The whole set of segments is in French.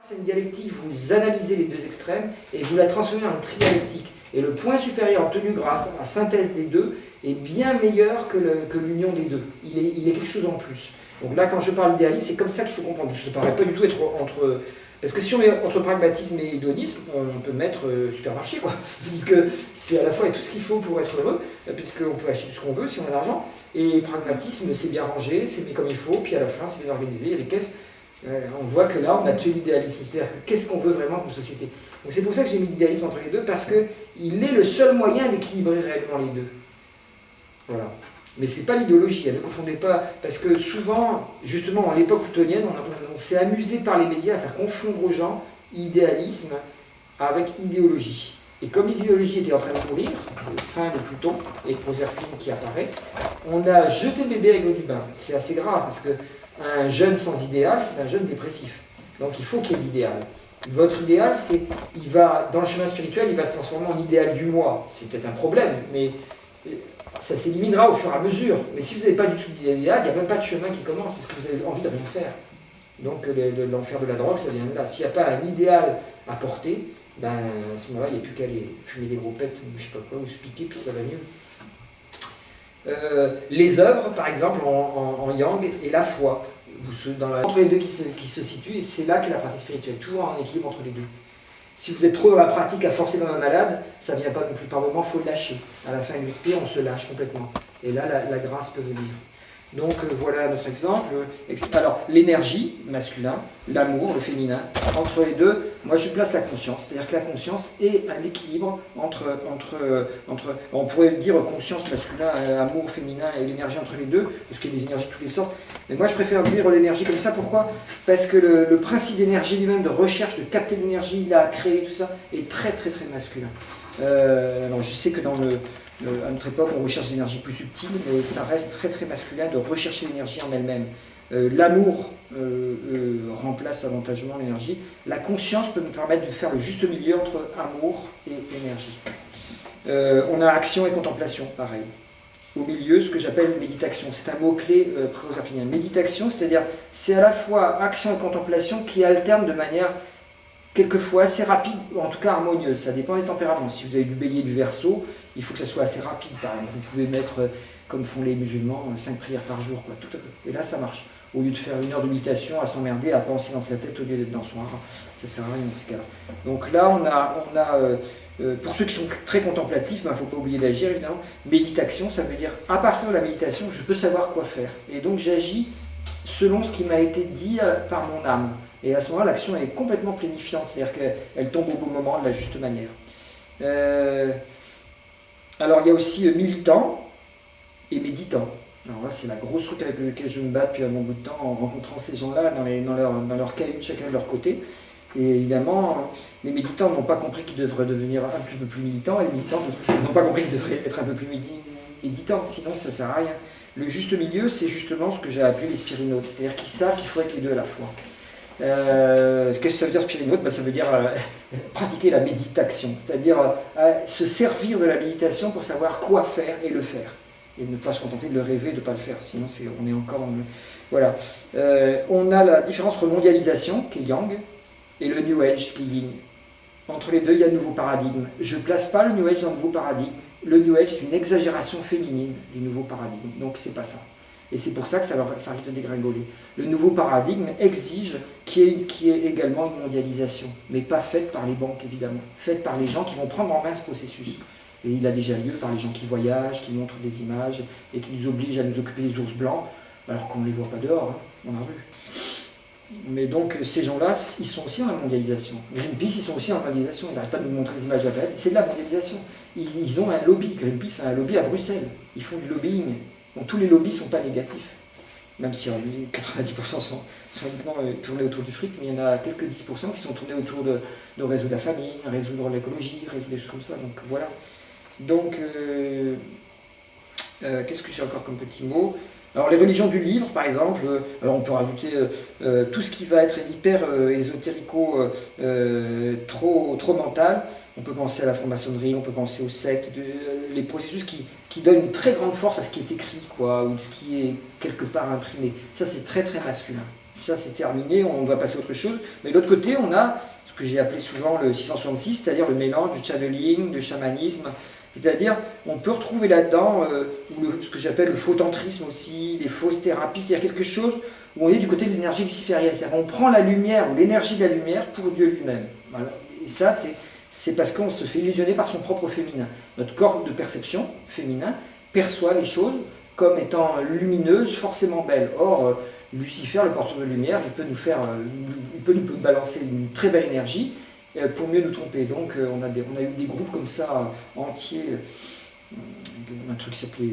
C'est une dialectique, vous analysez les deux extrêmes et vous la transformez en une trialectique. Et le point supérieur obtenu grâce à la synthèse des deux est bien meilleur que l'union des deux. Il est quelque chose en plus. Donc là, quand je parle d'idéalisme, c'est comme ça qu'il faut comprendre. Ça ne paraît pas du tout être entre... Parce que si on met entre pragmatisme et hédonisme, on peut mettre supermarché, quoi. Parce que c'est à la fois tout ce qu'il faut pour être heureux, puisqu'on peut acheter tout ce qu'on veut si on a l'argent. Et pragmatisme, c'est bien rangé, c'est mis comme il faut, puis à la fin, c'est bien organisé, il y a les caisses. On voit que là, on a tué l'idéalisme. C'est-à-dire, qu'est-ce qu'on veut vraiment comme société? Donc c'est pour ça que j'ai mis l'idéalisme entre les deux, parce qu'il est le seul moyen d'équilibrer réellement les deux. Voilà. Mais ce n'est pas l'idéologie, ne confondez pas, parce que souvent, justement, à l'époque plutonienne, on s'est amusé par les médias à faire confondre aux gens idéalisme avec idéologie. Et comme les idéologies étaient en train de mourir, fin de Pluton et Proserpine qui apparaît, on a jeté le bébé avec l'eau du bain. C'est assez grave, parce qu'un jeune sans idéal, c'est un jeune dépressif. Donc il faut qu'il y ait l'idéal. Votre idéal, il va, dans le chemin spirituel, il va se transformer en idéal du moi. C'est peut-être un problème, mais ça s'éliminera au fur et à mesure. Mais si vous n'avez pas du tout d'idéal, il n'y a même pas de chemin qui commence, parce que vous avez envie de rien faire. Donc l'enfer de la drogue, ça vient de là. S'il n'y a pas un idéal à porter, ben, à ce moment-là, il n'y a plus qu'à aller fumer des gros pets, ou je sais pas quoi, ou se piquer, puis ça va mieux. Les œuvres, par exemple, en yang, et la foi. Entre les deux qui se situent, et c'est là qu'est la pratique spirituelle, toujours en équilibre entre les deux. Si vous êtes trop dans la pratique à forcer comme un malade, ça ne vient pas non plus par moment, il faut le lâcher. À la fin de l'expire, on se lâche complètement. Et là, la grâce peut venir. Donc voilà notre exemple. Alors, l'énergie, masculin, l'amour, le féminin, entre les deux, moi je place la conscience. C'est-à-dire que la conscience est un équilibre entre on pourrait dire conscience masculin, amour féminin et l'énergie entre les deux, parce qu'il y a des énergies de toutes les sortes. Mais moi je préfère dire l'énergie comme ça. Pourquoi? Parce que le principe d'énergie lui-même, de recherche, de capter l'énergie, là, créer tout ça, est très très très masculin. Alors je sais que à notre époque, on recherche des énergies plus subtiles, mais ça reste très très masculin de rechercher l'énergie en elle-même. L'amour remplace avantageusement l'énergie. La conscience peut nous permettre de faire le juste milieu entre amour et énergie. On a action et contemplation, pareil. Au milieu, ce que j'appelle méditation. C'est un mot-clé proserpinien. Méditation, c'est-à-dire, c'est à la fois action et contemplation qui alternent de manière quelquefois assez rapide, ou en tout cas harmonieuse. Ça dépend des tempéraments. Si vous avez du bélier et du verseau, il faut que ça soit assez rapide, par exemple. Vous pouvez mettre, comme font les musulmans, 5 prières par jour, quoi, tout à fait. Et là, ça marche. Au lieu de faire 1 heure de méditation, à s'emmerder, à penser dans sa tête au lieu d'être dans son hara. Ça sert à rien dans ce cas-là. Donc là, on a pour ceux qui sont très contemplatifs, il ne faut pas oublier d'agir, évidemment. Méditation, ça veut dire, à partir de la méditation, je peux savoir quoi faire. Et donc, j'agis selon ce qui m'a été dit par mon âme. Et à ce moment-là, l'action est complètement planifiante, c'est-à-dire qu'elle tombe au bon moment, de la juste manière. Alors, il y a aussi militant et méditant. Alors là, c'est la grosse truc avec laquelle je me bats depuis un bon bout de temps, en rencontrant ces gens-là dans leur cahute, chacun de leur côté. Et évidemment, les méditants n'ont pas compris qu'ils devraient devenir un petit peu plus militants, et les militants n'ont pas compris qu'ils devraient être un peu plus méditants, sinon ça ne sert à rien. Le juste milieu, c'est justement ce que j'ai appelé les spirinautes, c'est-à-dire qu'ils savent qu'il faut être les deux à la fois. Qu'est-ce que ça veut dire spirinaute? Ça veut dire pratiquer la méditation, c'est-à-dire se servir de la méditation pour savoir quoi faire et le faire. Et ne pas se contenter de le rêver, de ne pas le faire, sinon on est encore dans le... Voilà. On a la différence entre mondialisation, qui est yang, et le New Age, qui est yin. Entre les deux, il y a un nouveau paradigme. Je ne place pas le New Age dans le nouveau paradigme. Le New Age est une exagération féminine du nouveau paradigme, donc c'est pas ça. Et c'est pour ça que ça risque de dégringoler. Le nouveau paradigme exige qu'il y ait également une mondialisation, mais pas faite par les banques, évidemment. Faite par les gens qui vont prendre en main ce processus. Et il a déjà lieu par les gens qui voyagent, qui montrent des images, et qui nous obligent à nous occuper des ours blancs, alors qu'on ne les voit pas dehors, dans la rue. Mais donc, ces gens-là, ils sont aussi dans la mondialisation. Greenpeace, ils sont aussi dans la mondialisation. Ils n'arrêtent pas de nous montrer des images à la planète. C'est de la mondialisation. Ils ont un lobby. Greenpeace a un lobby à Bruxelles. Ils font du lobbying. Donc, tous les lobbies ne sont pas négatifs. Même si 90% sont uniquement tournés autour du fric, mais il y en a quelques 10% qui sont tournés autour de résoudre la famille, résoudre l'écologie, résoudre des choses comme ça. Donc, voilà. Donc, qu'est-ce que j'ai encore comme petit mot? Alors les religions du livre, par exemple, alors on peut rajouter tout ce qui va être hyper ésotérico, trop mental. On peut penser à la franc-maçonnerie, on peut penser aux sectes, les processus qui donnent une très grande force à ce qui est écrit, quoi, ou ce qui est quelque part imprimé. Ça, c'est très très masculin. Ça c'est terminé, on doit passer à autre chose. Mais de l'autre côté, on a ce que j'ai appelé souvent le 666, c'est-à-dire le mélange du channeling, du chamanisme. C'est-à-dire, on peut retrouver là-dedans ce que j'appelle le faux tantrisme aussi, des fausses thérapies, c'est-à-dire quelque chose où on est du côté de l'énergie luciférienne. C'est-à-dire on prend la lumière ou l'énergie de la lumière pour Dieu lui-même. Voilà. Et ça, c'est parce qu'on se fait illusionner par son propre féminin. Notre corps de perception féminin perçoit les choses comme étant lumineuses, forcément belles. Or, Lucifer, le porteur de lumière, il peut nous balancer une très belle énergie pour mieux nous tromper. Donc on a eu des groupes comme ça entiers, un truc qui s'appelait,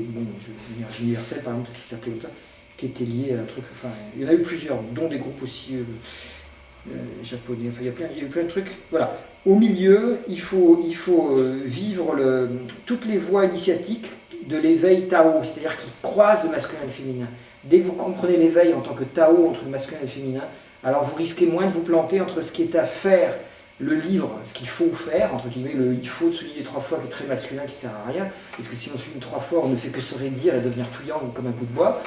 l'énergie universelle par exemple, qui s'appelait comme ça, qui était lié à un truc, enfin il y en a eu plusieurs, dont des groupes aussi japonais, enfin il y a eu plein de trucs. Voilà. Au milieu, il faut vivre toutes les voies initiatiques de l'éveil Tao, c'est-à-dire qui croisent le masculin et le féminin. Dès que vous comprenez l'éveil en tant que Tao entre le masculin et le féminin, alors vous risquez moins de vous planter entre ce qui est à faire, le livre, ce qu'il faut faire, entre guillemets, le il faut de souligner 3 fois qui est très masculin, qui sert à rien, parce que si on souligne 3 fois, on ne fait que se raidir et devenir touillant comme un coup de bois.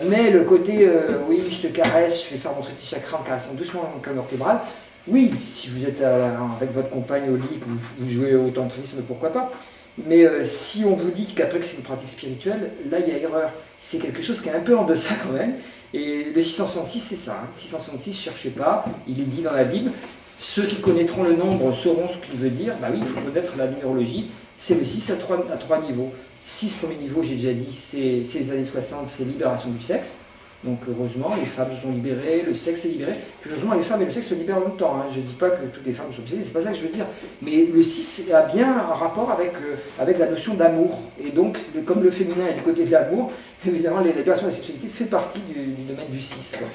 Mais le côté, oui, je te caresse, je fais faire montrer tes chakras en caressant doucement la colonne vertébrale, oui, si vous êtes avec votre compagne au lit, que vous jouez au tantrisme, pourquoi pas. Mais si on vous dit qu'après que c'est une pratique spirituelle, là il y a erreur. C'est quelque chose qui est un peu en deçà quand même. Et le 666, c'est ça. Hein. 666, ne cherchez pas, il est dit dans la Bible. Ceux qui connaîtront le nombre sauront ce qu'il veut dire. Bah oui, il faut connaître la numérologie. C'est le 6 à 3 niveaux. 6 premiers niveaux, j'ai déjà dit, c'est les années 60, c'est libération du sexe. Donc heureusement, les femmes sont libérées, le sexe est libéré. Puis heureusement, les femmes et le sexe se libèrent en même temps. Hein. Je ne dis pas que toutes les femmes sont obsédées, c'est pas ça que je veux dire. Mais le 6 a bien un rapport avec la notion d'amour. Et donc, comme le féminin est du côté de l'amour, évidemment, la libération de la sexualité fait partie du domaine du 6. Quoi.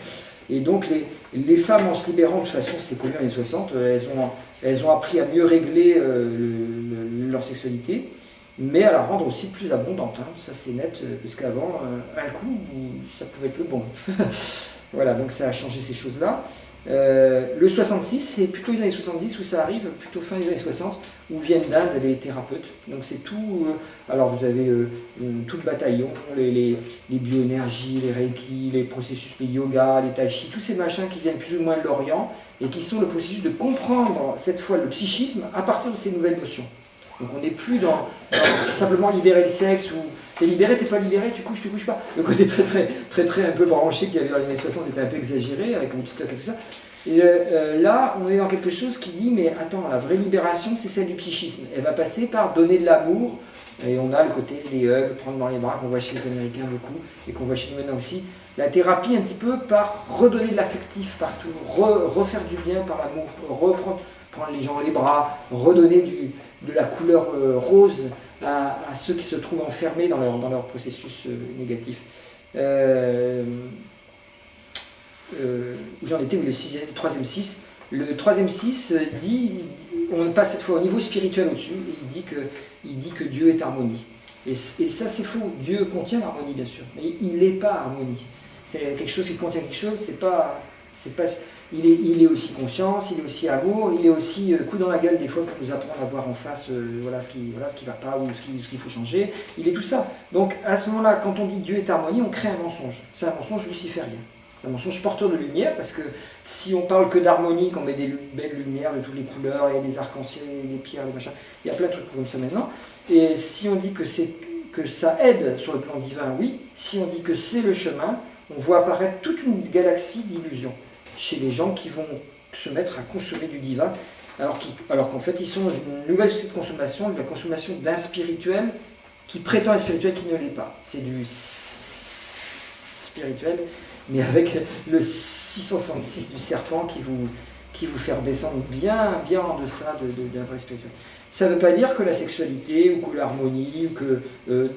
Et donc, les femmes, en se libérant, de toute façon, c'est connu dans les 60, elles ont appris à mieux régler leur sexualité, mais à la rendre aussi plus abondante, hein. Ça c'est net, parce qu'avant, un coup, ça pouvait être le bon. Voilà, donc ça a changé ces choses-là. Le 66, c'est plutôt les années 70 où ça arrive, plutôt fin des années 60, où viennent d'Inde les thérapeutes. Donc c'est tout, alors vous avez tout le bataillon, les bioénergies, les reiki, les processus, les yoga, les tai chi, tous ces machins qui viennent plus ou moins de l'Orient, et qui sont le processus de comprendre, cette fois, le psychisme à partir de ces nouvelles notions. Donc on n'est plus dans simplement libérer le sexe, ou t'es libéré, t'es pas libéré, tu couches pas. Le côté très un peu branché qu'il y avait dans les années 60 était un peu exagéré, avec Woodstock et tout ça. Et là, on est dans quelque chose qui dit, mais attends, la vraie libération, c'est celle du psychisme. Elle va passer par donner de l'amour, et on a le côté des hugs, prendre dans les bras, qu'on voit chez les Américains beaucoup, et qu'on voit chez nous maintenant aussi. La thérapie, un petit peu, par redonner de l'affectif partout, refaire du bien par l'amour, prendre les gens dans les bras, redonner de la couleur rose à ceux qui se trouvent enfermés dans leur processus négatif. Où j'en étais, oui, le troisième 6. Le troisième 6 dit, on passe cette fois au niveau spirituel au-dessus, et il dit que Dieu est harmonie. Et ça c'est faux, Dieu contient l'harmonie bien sûr, mais il n'est pas harmonie. C'est quelque chose qui contient quelque chose, c'est pas il est aussi conscience, il est aussi amour, il est aussi coup dans la gueule des fois pour nous apprendre à voir en face voilà ce qui ne va pas ou ce qu'il faut changer. Il est tout ça. Donc à ce moment-là, quand on dit Dieu est harmonie, on crée un mensonge. C'est un mensonge luciférien. Un mensonge porteur de lumière, parce que si on parle que d'harmonie, qu'on met des belles lumières de toutes les couleurs, et des arcs-en-ciel, les pierres, les machins, il y a plein de trucs comme ça maintenant. Et si on dit que ça aide sur le plan divin, oui. Si on dit que c'est le chemin, on voit apparaître toute une galaxie d'illusions chez les gens qui vont se mettre à consommer du divin, alors qu'en fait ils sont dans une nouvelle société de consommation, de la consommation d'un spirituel qui prétend être spirituel qui ne l'est pas. C'est du spirituel, mais avec le 666 du serpent qui vous fait descendre bien en deçà d'un vrai spirituel. Ça ne veut pas dire que la sexualité ou que l'harmonie ou que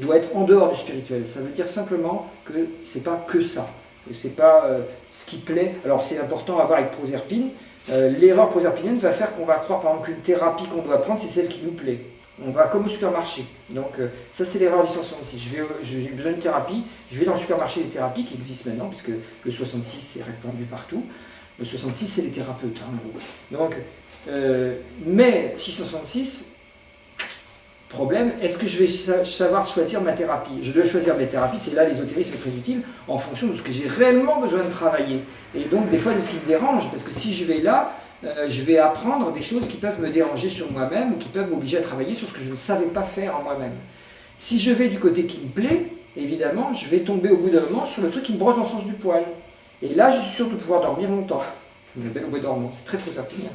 doit être en dehors du spirituel. Ça veut dire simplement que c'est pas que ça. C'est pas ce qui plaît. Alors c'est important à voir avec Proserpine. L'erreur proserpinienne va faire qu'on va croire par exemple qu'une thérapie qu'on doit prendre c'est celle qui nous plaît. On va comme au supermarché. Donc ça c'est l'erreur du 166. J'ai besoin de thérapie, je vais dans le supermarché des thérapies qui existent maintenant, puisque le 66 est répandu partout. Le 66 c'est les thérapeutes. Hein, donc, mais 666, Problème, est-ce que je vais savoir choisir ma thérapie? Je dois choisir mes thérapies, c'est là l'ésotérisme est très utile, en fonction de ce que j'ai réellement besoin de travailler. Et donc des fois de ce qui me dérange, parce que si je vais là, je vais apprendre des choses qui peuvent me déranger sur moi-même, ou qui peuvent m'obliger à travailler sur ce que je ne savais pas faire en moi-même. Si je vais du côté qui me plaît, évidemment, je vais tomber au bout d'un moment sur le truc qui me brosse dans le sens du poil. Et là, je suis sûr de pouvoir dormir longtemps. Une belle bouée dormant, c'est très proserpinien.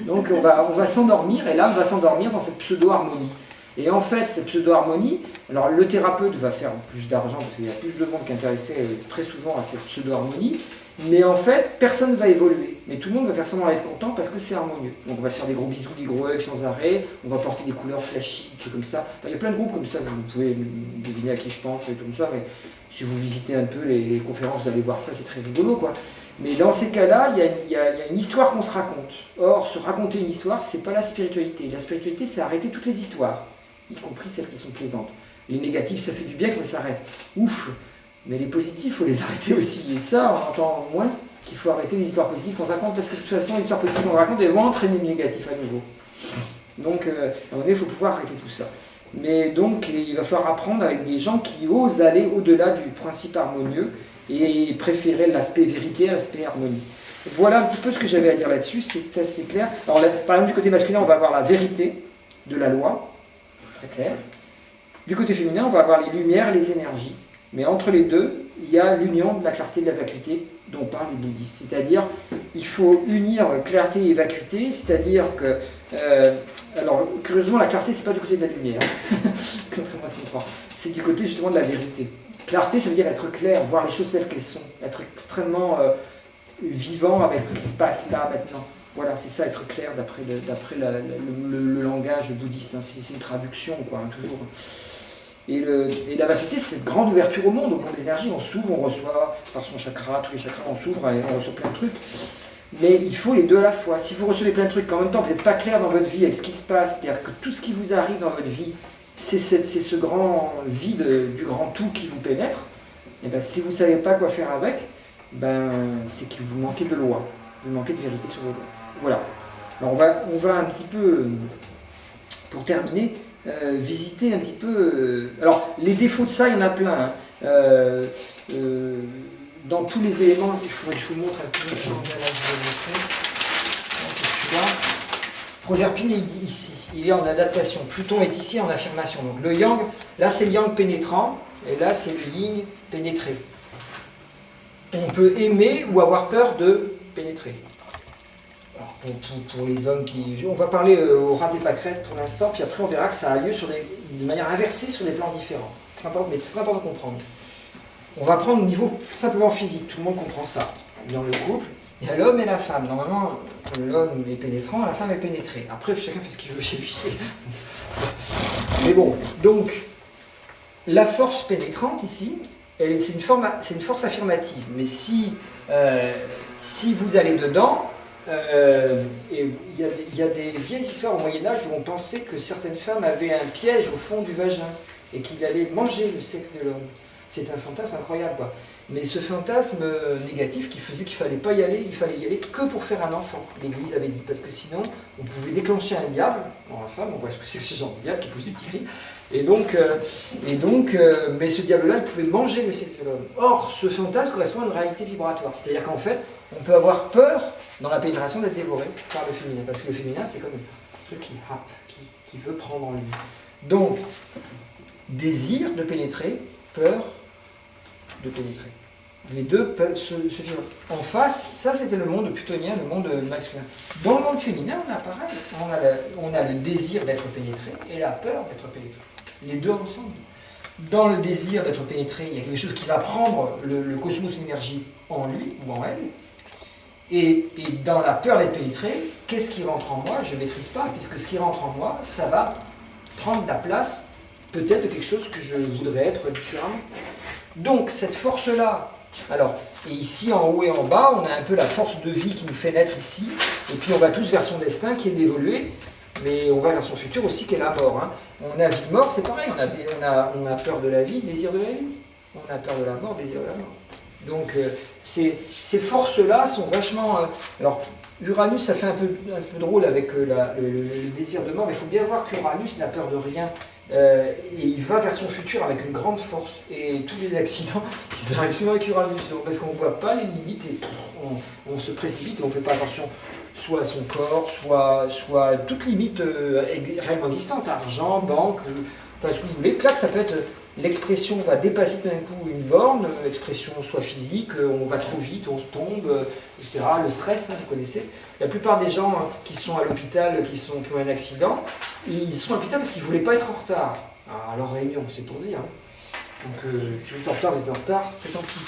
Donc on va s'endormir, et là on va s'endormir dans cette pseudo-harmonie. Et en fait, cette pseudo-harmonie, alors le thérapeute va faire plus d'argent parce qu'il y a plus de monde qui est intéressé très souvent à cette pseudo-harmonie, mais en fait, personne ne va évoluer. Mais tout le monde va faire semblant être content parce que c'est harmonieux. Donc on va se faire des gros bisous, des gros hugs sans arrêt, on va porter des couleurs flashy, des trucs comme ça. Enfin, il y a plein de groupes comme ça, vous pouvez deviner à qui je pense, des trucs comme ça, mais si vous visitez un peu les conférences, vous allez voir ça, c'est très rigolo, quoi. Mais dans ces cas-là, il y a une histoire qu'on se raconte. Or, se raconter une histoire, c'est pas la spiritualité. La spiritualité, c'est arrêter toutes les histoires, y compris celles qui sont plaisantes. Les négatifs, ça fait du bien que ça s'arrête. Ouf. Mais les positifs, il faut les arrêter aussi. Et ça, on entend moins qu'il faut arrêter les histoires positives qu'on raconte, parce que de toute façon, les histoires positives qu'on raconte, elles vont entraîner le négatif à nouveau. Donc, à un moment donné, il faut pouvoir arrêter tout ça. Mais donc, il va falloir apprendre avec des gens qui osent aller au-delà du principe harmonieux et préférer l'aspect vérité à l'aspect harmonie. Voilà un petit peu ce que j'avais à dire là-dessus, c'est assez clair. Alors, là, par exemple, du côté masculin, on va avoir la vérité de la loi, très clair. Du côté féminin, on va avoir les lumières et les énergies. Mais entre les deux, il y a l'union de la clarté et de la vacuité dont parlent les bouddhistes. C'est-à-dire, il faut unir clarté et vacuité, c'est-à-dire que... alors, curieusement, la clarté, c'est pas du côté de la lumière, contrairement à ce qu'on croit. C'est du côté, justement, de la vérité. Clarté, ça veut dire être clair, voir les choses telles qu'elles sont, être extrêmement vivant avec ce qui se passe là, maintenant. Voilà, c'est ça, être clair d'après le langage bouddhiste. Hein. C'est une traduction, quoi, hein, toujours. Et la vacuité, c'est cette grande ouverture au monde des énergies. On s'ouvre, on reçoit par son chakra, tous les chakras, on s'ouvre et on reçoit plein de trucs. Mais il faut les deux à la fois. Si vous recevez plein de trucs, qu'en même temps vous n'êtes pas clair dans votre vie avec ce qui se passe, c'est-à-dire que tout ce qui vous arrive dans votre vie, c'est ce grand vide du grand tout qui vous pénètre, et ben, si vous ne savez pas quoi faire avec, ben, c'est que vous manquez de loi, vous manquez de vérité sur vos lois. Voilà. Alors on va un petit peu, pour terminer, visiter un petit peu... alors, les défauts de ça, il y en a plein. Hein. Dans tous les éléments, il faudrait que je vous montre un peu. C'est celui-là. Proserpine est ici, il est en adaptation. Pluton est ici en affirmation. Donc le yang, là c'est le yang pénétrant, et là c'est le yin pénétré. On peut aimer ou avoir peur de pénétrer. Alors, pour les hommes qui... On va parler au rat des pâquerettes pour l'instant, puis après on verra que ça a lieu de manière inversée sur des plans différents. Mais c'est très important de comprendre. On va prendre au niveau simplement physique, tout le monde comprend ça. Dans le couple, il y a l'homme et la femme. Normalement, l'homme est pénétrant, la femme est pénétrée. Après, chacun fait ce qu'il veut chez lui. Mais bon, donc, la force pénétrante ici, c'est une force affirmative. Mais si vous allez dedans, il y a des vieilles histoires au Moyen-Âge où on pensait que certaines femmes avaient un piège au fond du vagin et qu'il allait manger le sexe de l'homme. C'est un fantasme incroyable, quoi. Mais ce fantasme négatif qui faisait qu'il ne fallait pas y aller, il fallait y aller que pour faire un enfant, l'Église avait dit, parce que sinon on pouvait déclencher un diable, dans la femme, on voit ce que c'est que ce genre de diable qui pousse des petits cris, mais ce diable-là, il pouvait manger le sexe de l'homme. Or, ce fantasme correspond à une réalité vibratoire, c'est-à-dire qu'en fait, on peut avoir peur dans la pénétration d'être dévoré par le féminin, parce que le féminin, c'est comme un truc qui happe, qui veut prendre en lui. Donc, désir de pénétrer, peur de pénétrer. Les deux peuvent se vivre. En face, ça c'était le monde plutonien, le monde masculin. Dans le monde féminin, on a pareil. On a le désir d'être pénétré et la peur d'être pénétré. Les deux ensemble. Dans le désir d'être pénétré, il y a quelque chose qui va prendre le cosmos l'énergie en lui ou en elle. Et dans la peur d'être pénétré, qu'est-ce qui rentre en moi? Je ne maîtrise pas, puisque ce qui rentre en moi, ça va prendre la place peut-être de quelque chose que je voudrais être différemment. Donc cette force-là, alors, et ici en haut et en bas, on a un peu la force de vie qui nous fait naître ici, et puis on va tous vers son destin qui est d'évoluer, mais on va vers son futur aussi qui est la mort. Hein. On a vie-mort, c'est pareil, on a peur de la vie, désir de la vie. On a peur de la mort, désir de la mort. Donc ces forces-là sont vachement... alors, Uranus, ça fait un peu drôle avec le désir de mort, mais il faut bien voir qu'Uranus n'a peur de rien. Et il va vers son futur avec une grande force. Et tous les accidents, ils arrivent souvent avec Uranus. Parce qu'on ne voit pas les limites et on se précipite et on ne fait pas attention soit à son corps, soit à toute limite réellement existante, argent, banque, enfin ce que vous voulez. Clac, ça peut être l'expression va dépasser tout d'un coup une borne, l'expression soit physique, on va trop vite, on se tombe, etc. Le stress, hein, vous connaissez. La plupart des gens qui sont à l'hôpital, qui ont un accident, ils sont à l'hôpital parce qu'ils ne voulaient pas être en retard à leur réunion, c'est pour dire. Hein. Donc si vous êtes en retard, vous êtes en retard, c'est tant pis.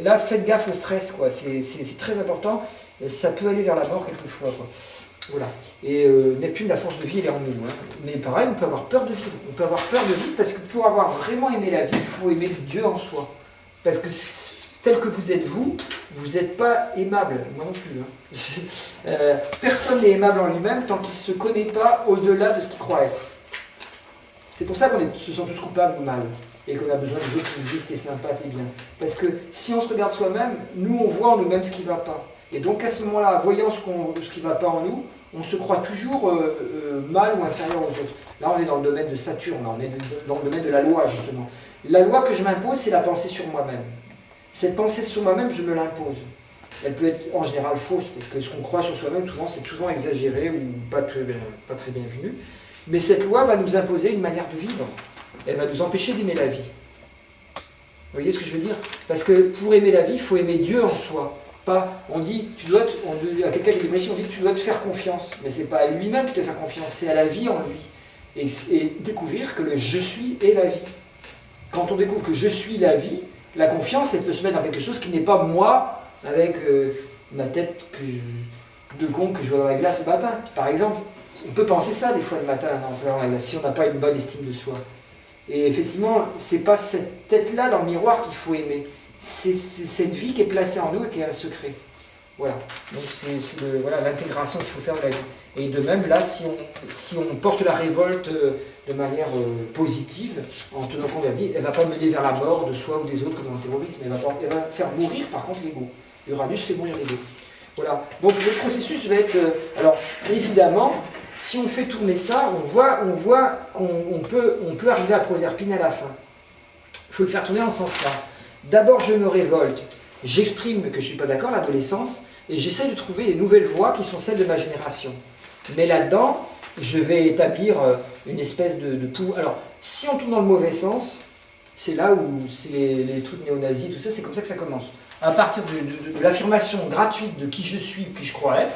Là, faites gaffe au stress, quoi. C'est très important. Ça peut aller vers la mort quelquefois, quoi. Voilà. Et Neptune, la force de vie, elle est en nous. Hein. Mais pareil, on peut avoir peur de vivre. On peut avoir peur de vivre parce que pour avoir vraiment aimé la vie, il faut aimer Dieu en soi. Parce que tel que vous êtes vous n'êtes pas aimable, moi non plus. Hein. Personne n'est aimable en lui-même tant qu'il ne se connaît pas au-delà de ce qu'il croit être. C'est pour ça qu'on se sent tous coupables ou mal. Et qu'on a besoin de d'autres qui nous disent t'es sympa, t'es bien. Parce que si on se regarde soi-même, nous on voit en nous-mêmes ce qui ne va pas. Et donc à ce moment-là, voyant ce qui ne va pas en nous, on se croit toujours mal ou inférieur aux autres. Là on est dans le domaine de Saturne, on est dans le domaine de la loi justement. La loi que je m'impose, c'est la pensée sur moi-même. Cette pensée sur moi-même, je me l'impose. Elle peut être en général fausse, parce que ce qu'on croit sur soi-même, souvent c'est toujours exagéré ou pas très bien vu. Mais cette loi va nous imposer une manière de vivre. Elle va nous empêcher d'aimer la vie. Vous voyez ce que je veux dire? Parce que pour aimer la vie, il faut aimer Dieu en soi. Pas, on dit, à quelqu'un qui est dépressif, on dit tu dois te faire confiance. Mais ce n'est pas à lui-même que tu dois faire confiance, c'est à la vie en lui. Et découvrir que le je suis est la vie. Quand on découvre que je suis la vie, la confiance, elle peut se mettre dans quelque chose qui n'est pas moi, avec ma tête de con que je vois dans la glace le matin, par exemple. On peut penser ça des fois le matin, si on n'a pas une bonne estime de soi. Et effectivement, c'est pas cette tête-là dans le miroir qu'il faut aimer. C'est cette vie qui est placée en nous et qui est un secret. Voilà. Donc c'est voilà, l'intégration qu'il faut faire de la vie. Et de même, là, si on porte la révolte de manière positive, en tenant compte de la vie, elle ne va pas mener vers la mort de soi ou des autres comme dans le terrorisme. Elle va faire mourir, par contre, l'ego. Uranus fait mourir l'ego. Voilà. Donc le processus va être... alors, évidemment, si on fait tourner ça, on voit qu'on peut arriver à Proserpine à la fin. Il faut le faire tourner dans ce sens-là. D'abord, je me révolte. J'exprime que je ne suis pas d'accord, l'adolescence, et j'essaie de trouver des nouvelles voies qui sont celles de ma génération. Mais là-dedans, je vais établir une espèce de pouvoir. Alors, si on tourne dans le mauvais sens, c'est là où c'est les trucs néo-nazis, tout ça, c'est comme ça que ça commence. À partir de l'affirmation gratuite de qui je suis, qui je crois être,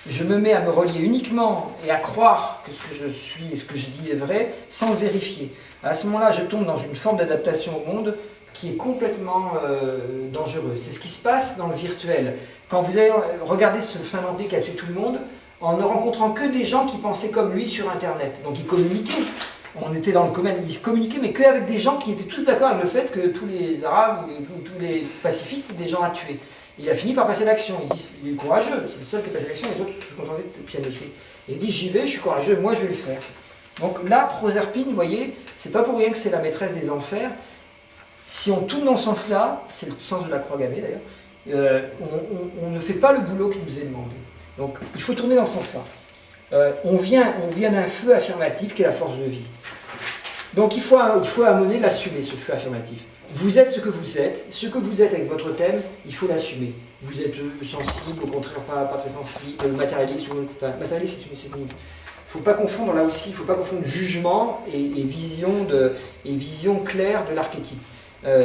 je me mets à me relier uniquement et à croire que ce que je suis et ce que je dis est vrai, sans le vérifier. À ce moment-là, je tombe dans une forme d'adaptation au monde qui est complètement dangereuse. C'est ce qui se passe dans le virtuel. Quand vous allez regarder ce Finlandais qui a tué tout le monde, en ne rencontrant que des gens qui pensaient comme lui sur Internet. Donc il communiquait. On était dans le commun, il se communiquait, mais qu'avec des gens qui étaient tous d'accord avec le fait que tous les Arabes ou tous les pacifistes étaient des gens à tuer. Il a fini par passer à l'action. Il est courageux, c'est le seul qui est passé à l'action, les autres se contentaient de pianoter. Il dit j'y vais, je suis courageux, moi je vais le faire. Donc là, Proserpine, vous voyez, c'est pas pour rien que c'est la maîtresse des enfers. Si on tourne dans ce sens-là, c'est le sens de la croix gammée d'ailleurs, on ne fait pas le boulot qui nous est demandé. Donc il faut tourner dans ce sens-là. On vient d'un feu affirmatif qui est la force de vie. Donc il faut amener l'assumer, ce feu affirmatif. Vous êtes ce que vous êtes avec votre thème, il faut l'assumer. Vous êtes sensible, au contraire pas très sensible, matérialiste, enfin matérialiste c'est une... Il ne faut pas confondre là aussi, il ne faut pas confondre jugement et vision claire de l'archétype.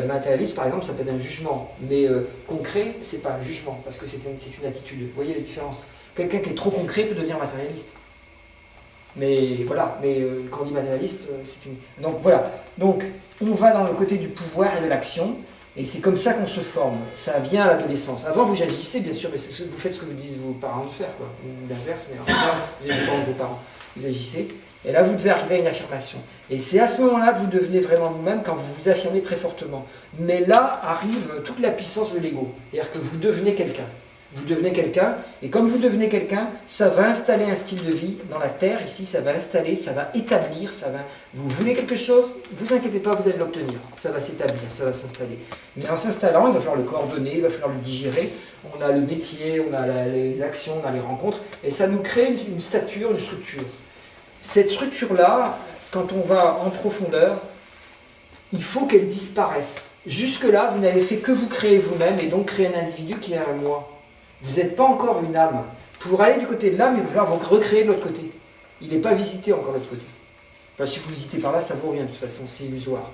Matérialiste par exemple ça peut être un jugement, mais concret c'est pas un jugement, parce que c'est une attitude. Vous voyez la différence? Quelqu'un qui est trop concret peut devenir matérialiste. Mais voilà, quand on dit matérialiste, c'est une... Donc voilà, donc on va dans le côté du pouvoir et de l'action, et c'est comme ça qu'on se forme. Ça vient à l'adolescence. Avant vous agissez bien sûr, mais vous faites ce que vous disent vos parents de faire, quoi. Ou l'inverse, mais en général, vous avez dépendre de vos parents. Vous agissez, et là vous devez arriver à une affirmation. Et c'est à ce moment-là que vous devenez vraiment vous-même, quand vous vous affirmez très fortement. Mais là arrive toute la puissance de l'ego, c'est-à-dire que vous devenez quelqu'un. Vous devenez quelqu'un, et comme vous devenez quelqu'un, ça va installer un style de vie dans la Terre, ici, ça va installer, ça va établir, ça va... Vous voulez quelque chose, vous inquiétez pas, vous allez l'obtenir. Ça va s'établir, ça va s'installer. Mais en s'installant, il va falloir le coordonner, il va falloir le digérer. On a le métier, on a les actions, on a les rencontres, et ça nous crée une stature, une structure. Cette structure-là, quand on va en profondeur, il faut qu'elle disparaisse. Jusque-là, vous n'avez fait que vous créer vous-même, et donc créer un individu qui est un moi. Vous n'êtes pas encore une âme. Pour aller du côté de l'âme, il va falloir vous recréer de l'autre côté. Il n'est pas visité encore de l'autre côté. Enfin, si vous visitez par là, ça ne vaut rien de toute façon, c'est illusoire.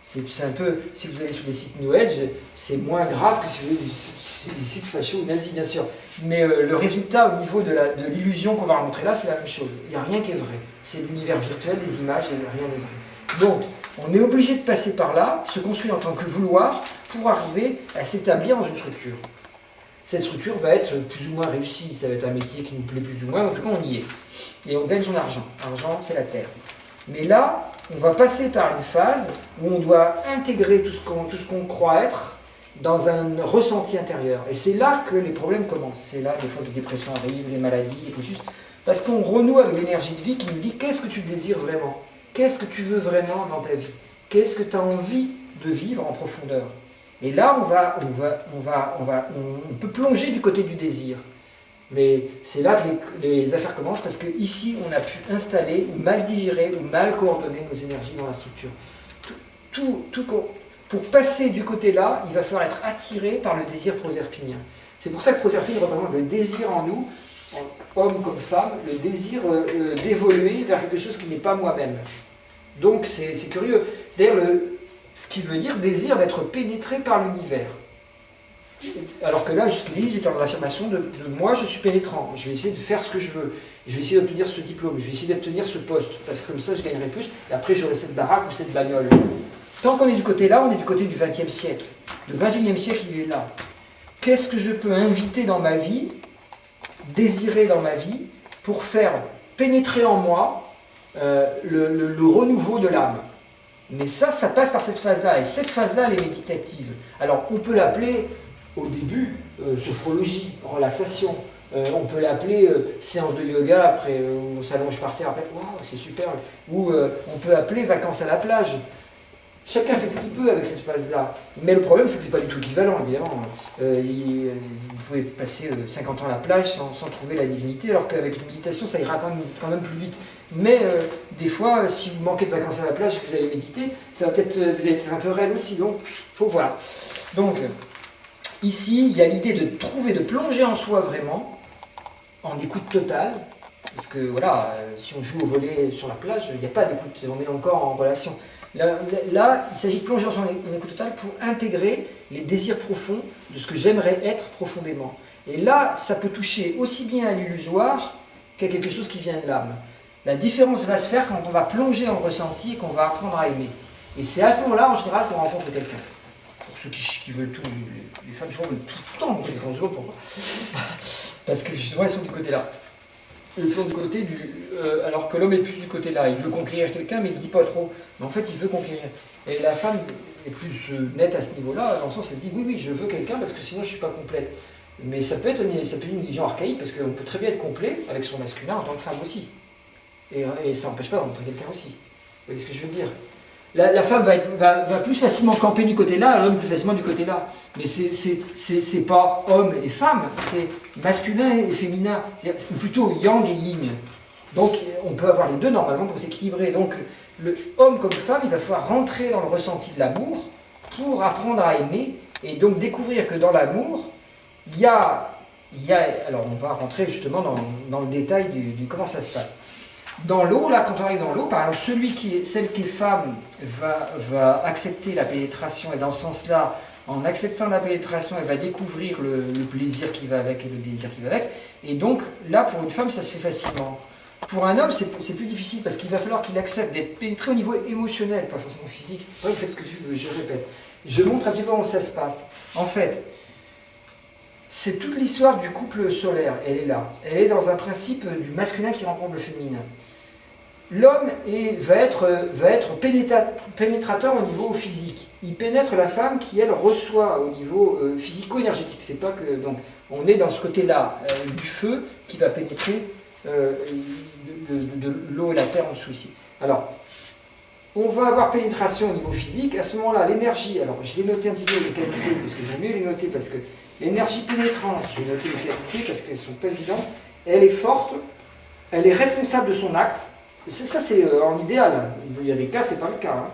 C'est un peu, si vous allez sur des sites New Age, c'est moins grave que si vous allez sur des sites fachos ou nazis, bien sûr. Mais le résultat au niveau de l'illusion qu'on va rencontrer là, c'est la même chose. Il n'y a rien qui est vrai. C'est l'univers virtuel, les images, et rien n'est vrai. Donc, on est obligé de passer par là, se construire en tant que vouloir, pour arriver à s'établir dans une structure. Cette structure va être plus ou moins réussie, ça va être un métier qui nous plaît plus ou moins, en tout cas on y est. Et on gagne son argent. L'argent, c'est la terre. Mais là, on va passer par une phase où on doit intégrer tout ce qu'on croit être dans un ressenti intérieur. Et c'est là que les problèmes commencent. C'est là, des fois, les dépressions arrivent, les maladies, les processus, parce qu'on renoue avec l'énergie de vie qui nous dit qu'est-ce que tu désires vraiment? Qu'est-ce que tu veux vraiment dans ta vie? Qu'est-ce que tu as envie de vivre en profondeur? Et là, on peut plonger du côté du désir. Mais c'est là que les affaires commencent, parce qu'ici, on a pu installer, ou mal digérer, ou mal coordonner nos énergies dans la structure. Pour passer du côté-là, il va falloir être attiré par le désir proserpinien. C'est pour ça que Proserpine représente le désir en nous, homme comme femme, le désir d'évoluer vers quelque chose qui n'est pas moi-même. Donc c'est curieux. C'est-à-dire ce qui veut dire désir d'être pénétré par l'univers. Alors que là, jusqu'à j'étais dans l'affirmation de moi, je suis pénétrant. Je vais essayer de faire ce que je veux. Je vais essayer d'obtenir ce diplôme. Je vais essayer d'obtenir ce poste. Parce que comme ça, je gagnerai plus. Et après, j'aurai cette baraque ou cette bagnole. Tant qu'on est du côté là, on est du côté du XXe siècle. Le XXIe siècle, il est là. Qu'est-ce que je peux inviter dans ma vie, désirer dans ma vie, pour faire pénétrer en moi le renouveau de l'âme? Mais ça passe par cette phase-là. Et cette phase-là, elle est méditative. Alors, on peut l'appeler, au début, sophrologie, relaxation. On peut l'appeler séance de yoga, après on s'allonge par terre, après, waouh, c'est super. Ou on peut appeler vacances à la plage. Chacun fait ce qu'il peut avec cette phase-là. Mais le problème, c'est que ce n'est pas du tout équivalent, évidemment. Vous pouvez passer 50 ans à la plage sans trouver la divinité, alors qu'avec une méditation, ça ira quand même plus vite. Mais des fois, si vous manquez de vacances à la plage et que vous allez méditer, ça va peut-être vous allez être un peu raide aussi. Donc, faut voir. Donc, ici, il y a l'idée de trouver, de plonger en soi vraiment, en écoute totale. Parce que voilà, si on joue au volley sur la plage, il n'y a pas d'écoute, on est encore en relation. Là, il s'agit de plonger en écoute totale pour intégrer les désirs profonds de ce que j'aimerais être profondément. Et là, ça peut toucher aussi bien à l'illusoire qu'à quelque chose qui vient de l'âme. La différence va se faire quand on va plonger en ressenti et qu'on va apprendre à aimer. Et c'est à ce moment-là, en général, qu'on rencontre quelqu'un. Pour ceux qui veulent tout, les femmes souvent veulent tout le temps rencontrer quelqu'un, je sais pas pourquoi. Parce que justement, elles sont du côté là. Ils sont du côté alors que l'homme est plus du côté là. Il veut conquérir quelqu'un, mais il ne dit pas trop. Mais en fait, il veut conquérir. Et la femme est plus nette à ce niveau-là, dans le sens où elle dit oui, je veux quelqu'un parce que sinon je ne suis pas complète. Mais ça peut être une vision archaïque, parce qu'on peut très bien être complet avec son masculin en tant que femme aussi. Et ça n'empêche pas de rencontrer quelqu'un aussi. Vous voyez ce que je veux dire? La femme va plus facilement camper du côté là, l'homme plus facilement du côté là. Mais c'est pas homme et femme, c'est masculin et féminin, ou plutôt yang et yin. Donc on peut avoir les deux normalement pour s'équilibrer. Donc le homme comme femme, il va falloir rentrer dans le ressenti de l'amour pour apprendre à aimer, et donc découvrir que dans l'amour, il y a... Alors on va rentrer justement dans le détail du comment ça se passe. Dans l'eau, là, quand on arrive dans l'eau, par exemple, celle qui est femme va accepter la pénétration, et dans ce sens-là, en acceptant la pénétration, elle va découvrir le plaisir qui va avec et le désir qui va avec. Et donc, là, pour une femme, ça se fait facilement. Pour un homme, c'est plus difficile, parce qu'il va falloir qu'il accepte d'être pénétré au niveau émotionnel, pas forcément physique. Ouais, faites ce que tu veux, je répète. Je montre un petit peu comment ça se passe. En fait, c'est toute l'histoire du couple solaire, elle est là. Elle est dans un principe du masculin qui rencontre le féminin. l'homme va être pénétrateur au niveau physique. Il pénètre la femme qui, elle, reçoit au niveau physico-énergétique. C'est pas que, donc, on est dans ce côté-là du feu qui va pénétrer de l'eau et la terre en dessous ici. Alors, on va avoir pénétration au niveau physique. À ce moment-là, l'énergie, alors je vais noter un petit peu les qualités, parce que j'aime mieux les noter, parce que l'énergie pénétrante, je vais noter les qualités parce qu'elles ne sont pas évidentes, elle est forte, elle est responsable de son acte. Ça, c'est en idéal. Il y a des cas, c'est pas le cas. Hein.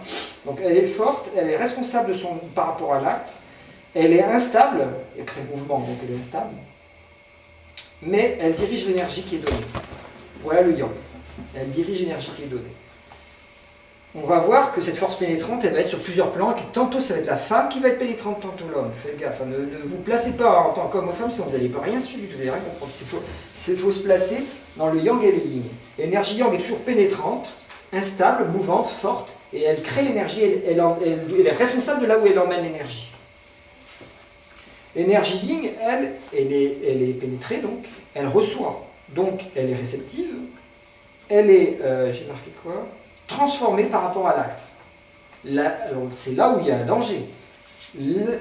Donc, elle est forte, elle est responsable par rapport à l'acte, elle est instable, elle crée mouvement, donc elle est instable, mais elle dirige l'énergie qui est donnée. Voilà le yang. Elle dirige l'énergie qui est donnée. On va voir que cette force pénétrante, elle va être sur plusieurs plans, et que tantôt ça va être la femme qui va être pénétrante, tantôt l'homme. Faites gaffe, hein, ne vous placez pas en tant qu'homme ou femme, sinon vous n'allez pas rien suivre du tout, vous n'allez rien comprendre. Il faut se placer dans le yang et le yin. L'énergie yang est toujours pénétrante, instable, mouvante, forte, et elle crée l'énergie, elle est responsable de là où elle emmène l'énergie. L'énergie yin, elle est pénétrée, donc, elle reçoit, donc elle est réceptive, elle est, j'ai marqué quoi ? Transformée par rapport à l'acte. C'est là où il y a un danger.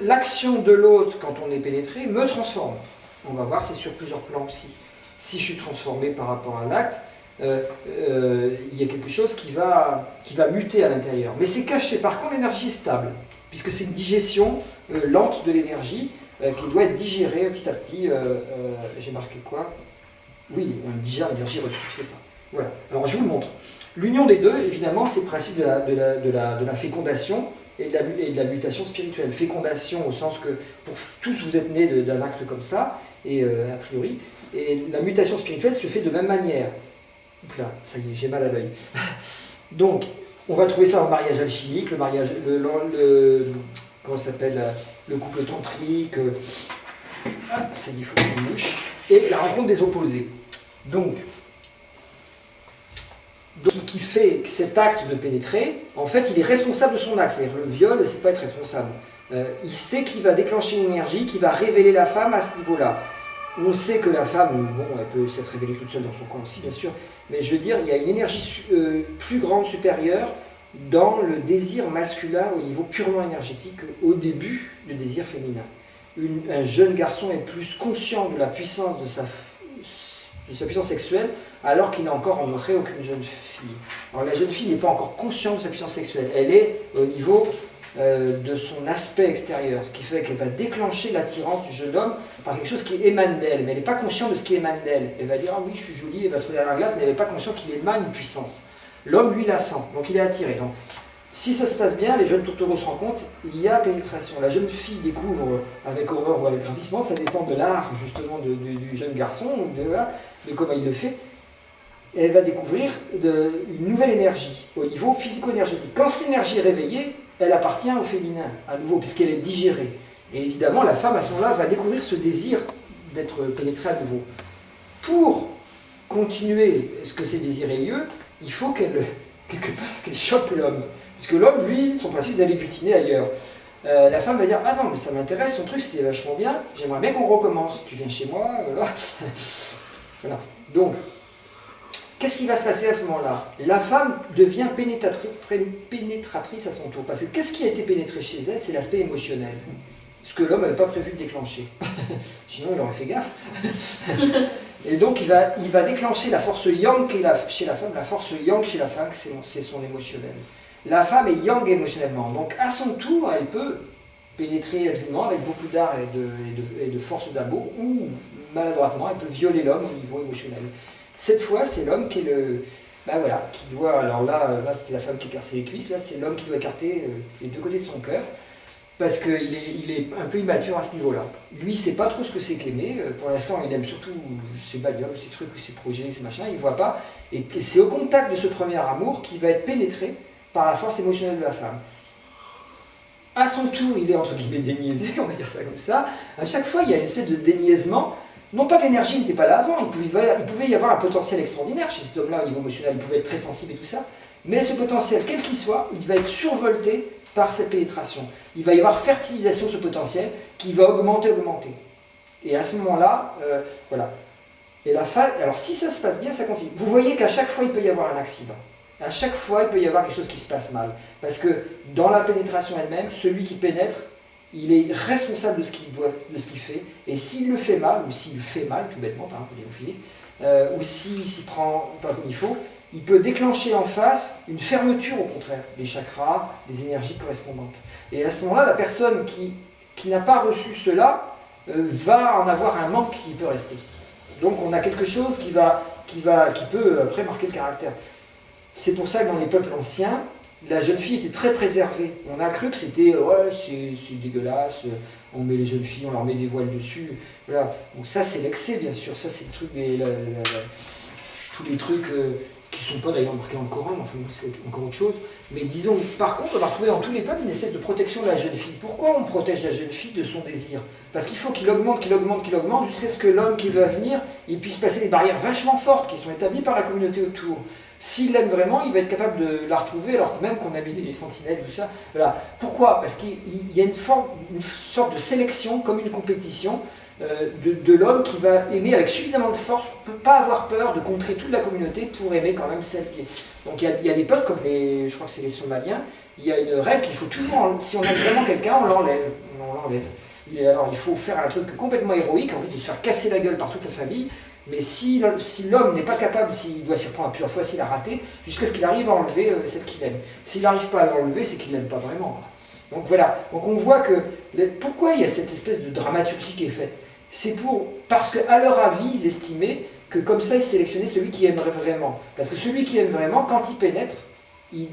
L'action de l'autre, quand on est pénétré, me transforme. On va voir, c'est sur plusieurs plans aussi. Si je suis transformé par rapport à l'acte, il y a quelque chose qui va muter à l'intérieur. Mais c'est caché. Par contre, l'énergie est stable, puisque c'est une digestion lente de l'énergie qui doit être digérée petit à petit. J'ai marqué quoi? Oui, on digère l'énergie reçue, c'est ça. Voilà. Alors, je vous le montre. L'union des deux, évidemment, c'est le principe de la fécondation et de la mutation spirituelle. Fécondation au sens que pour tous vous êtes nés d'un acte comme ça, et a priori, et la mutation spirituelle se fait de même manière. Donc là, ça y est, j'ai mal à l'œil. Donc, on va trouver ça en mariage alchimique, le mariage, comment ça s'appelle, le couple tantrique, ça y est, il faut qu'on bouche, et la rencontre des opposés. Donc, qui fait cet acte de pénétrer, en fait, il est responsable de son acte. C'est-à-dire le viol, c'est pas être responsable. Il sait qu'il va déclencher une énergie qui va révéler la femme à ce niveau-là. On sait que la femme, bon, elle peut s'être révélée toute seule dans son coin aussi, bien sûr, mais je veux dire, il y a une énergie plus grande, supérieure, dans le désir masculin au niveau purement énergétique, au début du désir féminin. Un jeune garçon est plus conscient de la puissance de sa puissance sexuelle, alors qu'il n'a encore rencontré aucune jeune fille. Alors la jeune fille n'est pas encore consciente de sa puissance sexuelle, elle est au niveau de son aspect extérieur, ce qui fait qu'elle va déclencher l'attirance du jeune homme par quelque chose qui émane d'elle, mais elle n'est pas consciente de ce qui émane d'elle. Elle va dire « Ah oui, je suis jolie », elle va se regarder dans la glace, mais elle n'est pas consciente qu'il émane une puissance. L'homme, lui, la sent, donc il est attiré. Donc, si ça se passe bien, les jeunes tourtereaux se rendent compte, il y a pénétration. La jeune fille découvre avec horreur ou avec ravissement, ça dépend de l'art justement du jeune garçon, de comment il le fait. Et elle va découvrir une nouvelle énergie au niveau physico-énergétique. Quand cette énergie est réveillée, elle appartient au féminin, à nouveau, puisqu'elle est digérée. Et évidemment, la femme, à ce moment-là, va découvrir ce désir d'être pénétrée à nouveau. Pour continuer ce que ces désirs aient lieu, il faut quelque part, qu'elle chope l'homme. Parce que l'homme, lui, son principe, d'aller butiner ailleurs. La femme va dire « Ah non, mais ça m'intéresse, son truc, c'était vachement bien, j'aimerais bien qu'on recommence. Tu viens chez moi, voilà. » Voilà. Donc, qu'est-ce qui va se passer à ce moment-là? La femme devient pénétratrice à son tour. Parce que qu'est-ce qui a été pénétré chez elle? C'est l'aspect émotionnel. Ce que l'homme n'avait pas prévu de déclencher. Sinon, il aurait fait gaffe. Et donc, il va déclencher la force yang chez la femme. La force yang chez la femme, c'est son émotionnel. La femme est yang émotionnellement. Donc, à son tour, elle peut pénétrer aisément avec beaucoup d'art et de force d'amour, ou maladroitement, elle peut violer l'homme au niveau émotionnel. Cette fois, c'est l'homme qui est qui doit, alors là c'était la femme qui écartait les cuisses, là c'est l'homme qui doit écarter les deux côtés de son cœur, parce qu'il est un peu immature à ce niveau-là. Lui, il ne sait pas trop ce que c'est qu'aimer, pour l'instant il aime surtout ses bagnoles, ses trucs, ses projets, ses machins, il ne voit pas, et c'est au contact de ce premier amour qu'il va être pénétré par la force émotionnelle de la femme. À son tour, il est entre guillemets déniaisé, on va dire ça comme ça. À chaque fois, il y a une espèce de déniaisement. Non pas que l'énergie n'était pas là avant, il pouvait y avoir un potentiel extraordinaire chez cet homme-là au niveau émotionnel, il pouvait être très sensible et tout ça, mais ce potentiel, quel qu'il soit, il va être survolté par cette pénétration. Il va y avoir fertilisation de ce potentiel qui va augmenter. Et à ce moment-là, voilà. Et alors si ça se passe bien, ça continue. Vous voyez qu'à chaque fois, il peut y avoir un accident. À chaque fois, il peut y avoir quelque chose qui se passe mal. Parce que dans la pénétration elle-même, celui qui pénètre, il est responsable de ce qu'il fait. Et s'il le fait mal, ou s'il fait mal, tout bêtement, par exemple, au physique, ou s'il s'y prend pas comme il faut, il peut déclencher en face une fermeture, au contraire, des chakras, des énergies correspondantes. Et à ce moment-là, la personne qui n'a pas reçu cela va en avoir un manque qui peut rester. Donc on a quelque chose qui peut après marquer le caractère. C'est pour ça que dans les peuples anciens, la jeune fille était très préservée. On a cru que c'était ouais, c'est dégueulasse, on met les jeunes filles, on leur met des voiles dessus. Voilà. Donc ça c'est l'excès bien sûr, ça c'est le truc, tous les trucs qui ne sont pas d'ailleurs marqués dans le Coran, mais enfin c'est encore autre chose. Mais disons, par contre, on va retrouver dans tous les peuples une espèce de protection de la jeune fille. Pourquoi on protège la jeune fille de son désir? Parce qu'il faut qu'il augmente, jusqu'à ce que l'homme qui va venir, il puisse passer des barrières vachement fortes qui sont établies par la communauté autour. S'il l'aime vraiment, il va être capable de la retrouver, alors que même qu'on a mis des sentinelles, tout ça. Voilà. Pourquoi? Parce qu'il y a une sorte de sélection, comme une compétition, de l'homme qui va aimer avec suffisamment de force, ne peut pas avoir peur de contrer toute la communauté pour aimer quand même celle qui est. Donc il y a des peuples comme je crois que c'est les Somaliens, il y a une règle qu'il faut toujours, si on aime vraiment quelqu'un, on l'enlève. Alors il faut faire un truc complètement héroïque, en fait, c'est se faire casser la gueule par toute la famille, mais si l'homme n'est pas capable, s'il doit s'y reprendre plusieurs fois, s'il a raté, jusqu'à ce qu'il arrive à enlever celle qu'il aime. S'il n'arrive pas à l'enlever, c'est qu'il ne l'aime pas vraiment. Donc voilà, donc on voit que, pourquoi il y a cette espèce de dramaturgie qui est faite? C'est parce qu'à leur avis, ils estimaient que comme ça, ils sélectionnaient celui qui aimerait vraiment. Parce que celui qui aime vraiment, quand il pénètre,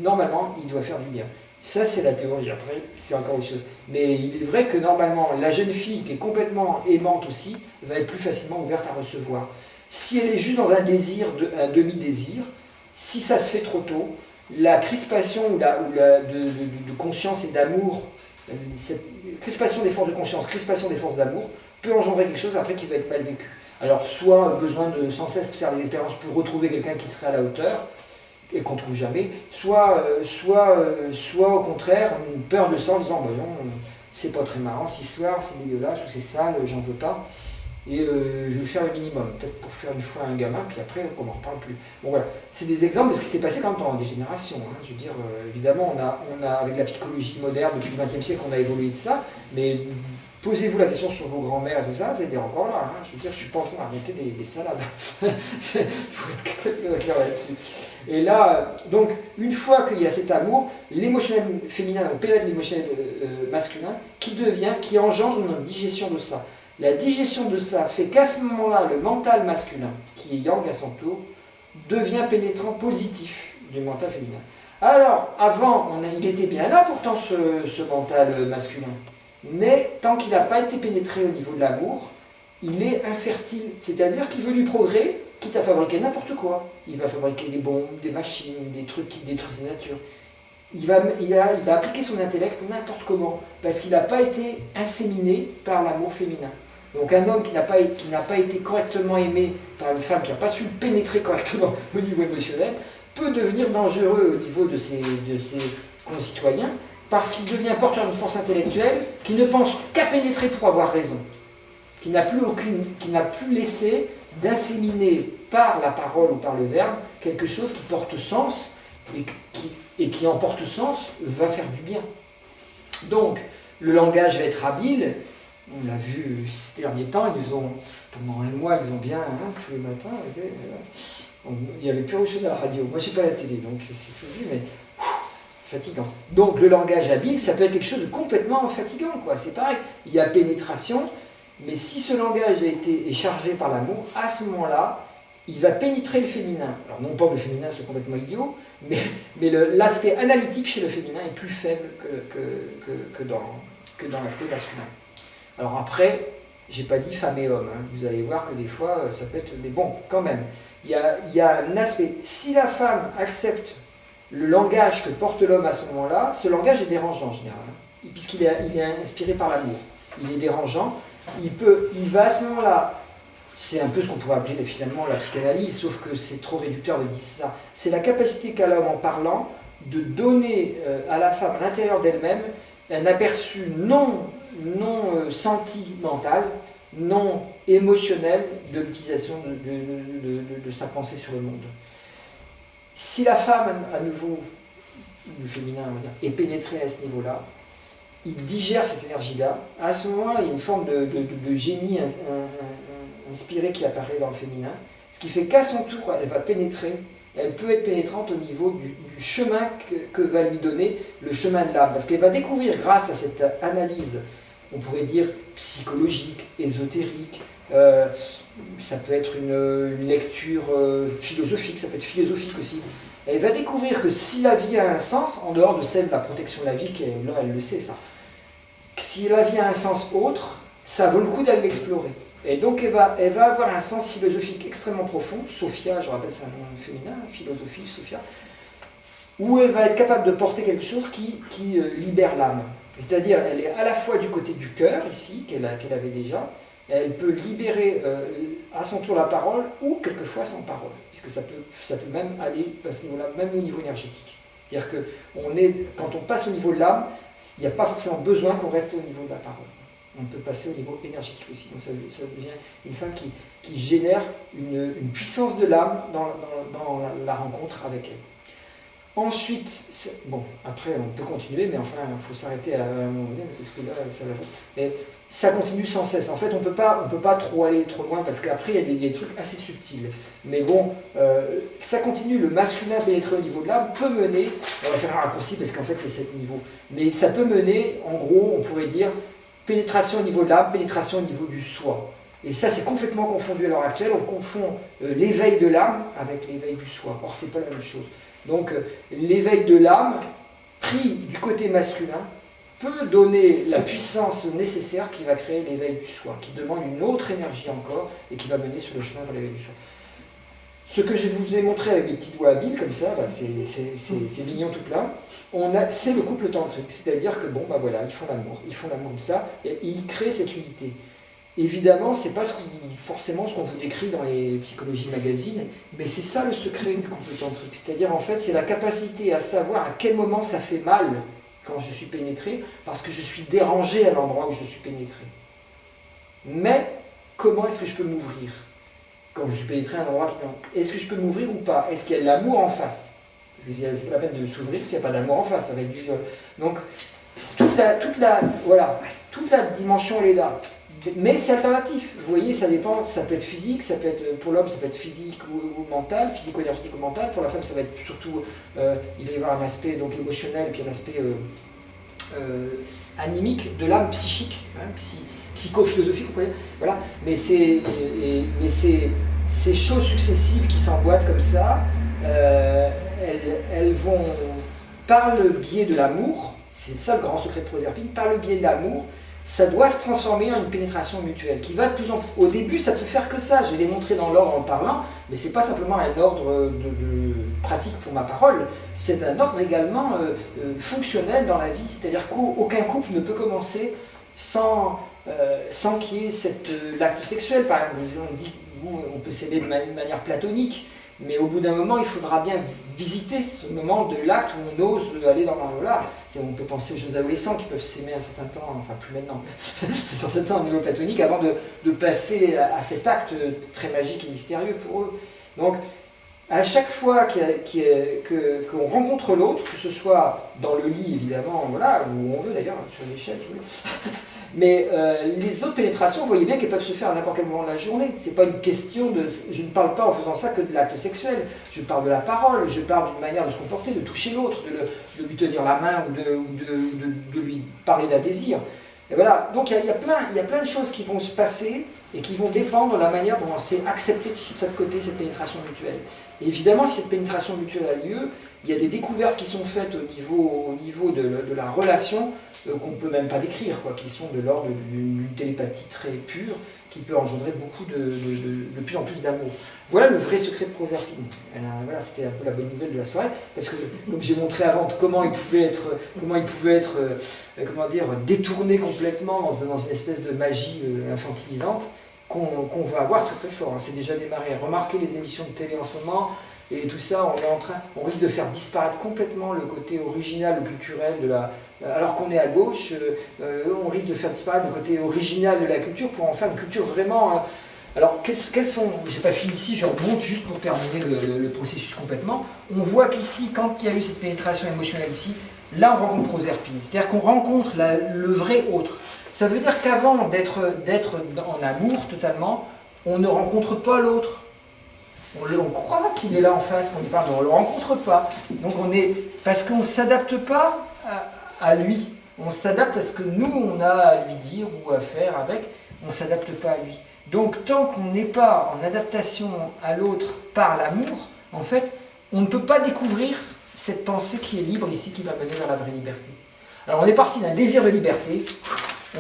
normalement, il doit faire du bien. Ça, c'est la théorie. Après, c'est encore autre chose. Mais il est vrai que normalement, la jeune fille qui est complètement aimante aussi, va être plus facilement ouverte à recevoir. Si elle est juste dans un désir, un demi-désir, si ça se fait trop tôt, la crispation de conscience et d'amour, cette crispation des forces de conscience, crispation des forces d'amour, peut engendrer quelque chose après qui va être mal vécu. Alors, soit besoin de sans cesse faire des expériences pour retrouver quelqu'un qui serait à la hauteur, et qu'on ne trouve jamais, soit au contraire, une peur de ça en disant, voyons, c'est pas très marrant cette histoire, c'est dégueulasse, ou c'est sale, j'en veux pas, et je vais faire le minimum, peut-être pour faire une fois un gamin, puis après, on n'en reparle plus. Bon voilà, c'est des exemples de ce qui s'est passé quand même pendant des générations. Hein. Je veux dire, évidemment, on a, avec la psychologie moderne, depuis le XXe siècle, on a évolué de ça, mais posez-vous la question sur vos grands-mères et tout ça, c'est encore là. Hein. Je veux dire, je ne suis pas en train d'arrêter des salades. Il faut être très clair là-dessus. Et là, donc, une fois qu'il y a cet amour, l'émotionnel féminin pénètre l'émotionnel masculin, qui engendre une digestion de ça. La digestion de ça fait qu'à ce moment-là, le mental masculin, qui est yang à son tour, devient pénétrant positif du mental féminin. Alors, avant, il était bien là pourtant ce mental masculin. Mais tant qu'il n'a pas été pénétré au niveau de l'amour, il est infertile. C'est-à-dire qu'il veut du progrès, quitte à fabriquer n'importe quoi. Il va fabriquer des bombes, des machines, des trucs qui détruisent la nature. Il va appliquer son intellect n'importe comment, parce qu'il n'a pas été inséminé par l'amour féminin. Donc un homme qui n'a pas été correctement aimé par une femme qui n'a pas su le pénétrer correctement au niveau émotionnel, peut devenir dangereux au niveau de ses concitoyens, parce qu'il devient porteur d'une force intellectuelle qui ne pense qu'à pénétrer pour avoir raison, qui n'a plus laissé d'inséminer par la parole ou par le verbe quelque chose qui porte sens et qui en porte sens va faire du bien. Donc le langage va être habile. On l'a vu ces derniers temps, pendant un mois, ils ont bien, tous les matins, il n'y avait plus autre chose à la radio. Moi, je ne suis pas à la télé, donc c'est tout vu, mais fatigant. Donc, le langage habile, ça peut être quelque chose de complètement fatigant, quoi. C'est pareil. Il y a pénétration, mais si ce langage est chargé par l'amour, à ce moment-là, il va pénétrer le féminin. Alors, non pas que le féminin soit complètement idiot, mais l'aspect analytique chez le féminin est plus faible que dans l'aspect masculin. Alors après, j'ai pas dit femme et homme, hein. Vous allez voir que des fois, ça peut être... Mais bon, quand même, il y a un aspect... Si la femme accepte le langage que porte l'homme à ce moment-là, ce langage est dérangeant en général, hein, puisqu'il est inspiré par l'amour. Il est dérangeant, il va à ce moment-là... C'est un peu ce qu'on pourrait appeler finalement la psychanalyse, sauf que c'est trop réducteur de dire ça. C'est la capacité qu'a l'homme en parlant de donner à la femme, à l'intérieur d'elle-même, un aperçu non sentimental, non émotionnel de l'utilisation de sa pensée sur le monde. Si la femme, à nouveau, le féminin, on va dire, est pénétrée à ce niveau-là, il digère cette énergie-là. À ce moment-là, il y a une forme de génie inspiré qui apparaît dans le féminin, ce qui fait qu'à son tour, elle va pénétrer, elle peut être pénétrante au niveau du chemin que va lui donner le chemin de l'âme. Parce qu'elle va découvrir, grâce à cette analyse, on pourrait dire psychologique, ésotérique, ça peut être une lecture philosophique, ça peut être philosophique aussi. Elle va découvrir que si la vie a un sens, en dehors de celle de la protection de la vie, là elle le sait ça, si la vie a un sens autre, ça vaut le coup d'aller l'explorer. Et donc elle va avoir un sens philosophique extrêmement profond, Sophia, je rappelle c'est un nom féminin, philosophie, Sophia, où elle va être capable de porter quelque chose qui libère l'âme. C'est-à-dire elle est à la fois du côté du cœur, ici, qu'elle avait déjà, elle peut libérer à son tour la parole ou quelquefois sans parole, puisque ça peut même aller à ce niveau-là, même au niveau énergétique. C'est-à-dire que quand on passe au niveau de l'âme, il n'y a pas forcément besoin qu'on reste au niveau de la parole. On peut passer au niveau énergétique aussi. Donc ça devient une femme qui génère une puissance de l'âme dans la rencontre avec elle. Ensuite, bon, après on peut continuer, mais enfin il faut s'arrêter à un moment donné, parce que là ça va. Mais ça continue sans cesse. En fait, on peut pas trop aller trop loin, parce qu'après il y a des trucs assez subtils. Mais bon, ça continue, le masculin pénétré au niveau de l'âme peut mener, on va faire un raccourci parce qu'en fait c'est 7 niveaux, mais ça peut mener, en gros, on pourrait dire, pénétration au niveau de l'âme, pénétration au niveau du soi. Et ça, c'est complètement confondu à l'heure actuelle. On confond l'éveil de l'âme avec l'éveil du soi. Or, c'est pas la même chose. Donc, l'éveil de l'âme, pris du côté masculin, peut donner la puissance nécessaire qui va créer l'éveil du soi, qui demande une autre énergie encore et qui va mener sur le chemin vers l'éveil du soi. Ce que je vous ai montré avec des petits doigts habiles, comme ça, bah, c'est mignon tout plein, c'est le couple tantrique. C'est-à-dire que, bon, bah voilà, ils font l'amour comme ça, et ils créent cette unité. Évidemment, ce n'est pas forcément ce qu'on vous décrit dans les psychologies magazines, mais c'est ça le secret du couple tantrique. C'est-à-dire, en fait, c'est la capacité à savoir à quel moment ça fait mal quand je suis pénétré, parce que je suis dérangé à l'endroit où je suis pénétré. Mais, comment est-ce que je peux m'ouvrir quand je suis pénétré à un endroit qui manque? Est-ce que je peux m'ouvrir ou pas? Est-ce qu'il y a de l'amour en face? Parce que c'est pas la peine de s'ouvrir s'il n'y a pas d'amour en face, ça va être du viol. Donc, toute la dimension, elle est là. Mais c'est alternatif. Vous voyez, ça dépend, ça peut être physique, ça peut être, pour l'homme, ça peut être physique ou mental, physico-énergétique ou mental. Pour la femme, ça va être surtout, il va y avoir un aspect donc, émotionnel, puis un aspect animique, de l'âme psychique, hein, psychophilosophique, vous voyez. Voilà. Mais ces choses successives qui s'emboîtent comme ça, elles vont, par le biais de l'amour, c'est ça le grand secret de Proserpine, par le biais de l'amour, ça doit se transformer en une pénétration mutuelle, qui va de plus en plus... Au début, ça peut faire que ça, je l'ai montré dans l'ordre en parlant, mais ce n'est pas simplement un ordre de pratique pour ma parole, c'est un ordre également fonctionnel dans la vie, c'est-à-dire qu'aucun couple ne peut commencer sans qu'il y ait l'acte sexuel, par exemple. On dit, bon, on peut s'aimer de manière platonique, mais au bout d'un moment, il faudra bien visiter ce moment de l'acte où on ose aller dans l'au-delà. On peut penser aux jeunes adolescents qui peuvent s'aimer un certain temps, enfin plus maintenant, un certain temps au niveau platonique, avant de passer à cet acte très magique et mystérieux pour eux. Donc, à chaque fois qu'on rencontre l'autre, que ce soit dans le lit évidemment, voilà, où on veut d'ailleurs, sur l'échelle si vous voulez, mais les autres pénétrations, vous voyez bien qu'elles peuvent se faire à n'importe quel moment de la journée. C'est pas une question de... Je ne parle pas en faisant ça que de l'acte sexuel. Je parle de la parole, je parle d'une manière de se comporter, de toucher l'autre, de lui tenir la main ou de lui parler d'un désir. Et voilà, donc il y a plein de choses qui vont se passer et qui vont dépendre de la manière dont on s'est accepté de chaque côté cette pénétration mutuelle. Et évidemment, si cette pénétration mutuelle a lieu, il y a des découvertes qui sont faites au niveau de la relation qu'on ne peut même pas décrire, quoi, qui sont de l'ordre d'une télépathie très pure, qui peut engendrer beaucoup de plus en plus d'amour. Voilà le vrai secret de Proserpine. Voilà, c'était un peu la bonne nouvelle de la soirée, parce que comme j'ai montré avant comment il pouvait être comment dire, détourné complètement dans une espèce de magie infantilisante, qu'on va avoir très très fort. C'est déjà démarré. Remarquez les émissions de télé en ce moment, et tout ça, on risque de faire disparaître complètement le côté original ou culturel de la... Alors qu'on est à gauche, on risque de faire disparaître le côté original de la culture pour en faire une culture vraiment Alors, quels sont, j'ai pas fini ici, je remonte juste pour terminer le processus complètement. On voit qu'ici, quand il y a eu cette pénétration émotionnelle ici, là on rencontre Proserpine. C'est-à-dire qu'on rencontre le vrai autre. Ça veut dire qu'avant d'être en amour totalement, on ne rencontre pas l'autre. On croit qu'il est là en face, qu'on y parle, mais on ne le rencontre pas. Donc parce qu'on ne s'adapte pas à lui. On s'adapte à ce que nous, on a à lui dire ou à faire avec. On ne s'adapte pas à lui. Donc tant qu'on n'est pas en adaptation à l'autre par l'amour, en fait, on ne peut pas découvrir cette pensée qui est libre ici, qui va mener vers la vraie liberté. Alors on est parti d'un désir de liberté,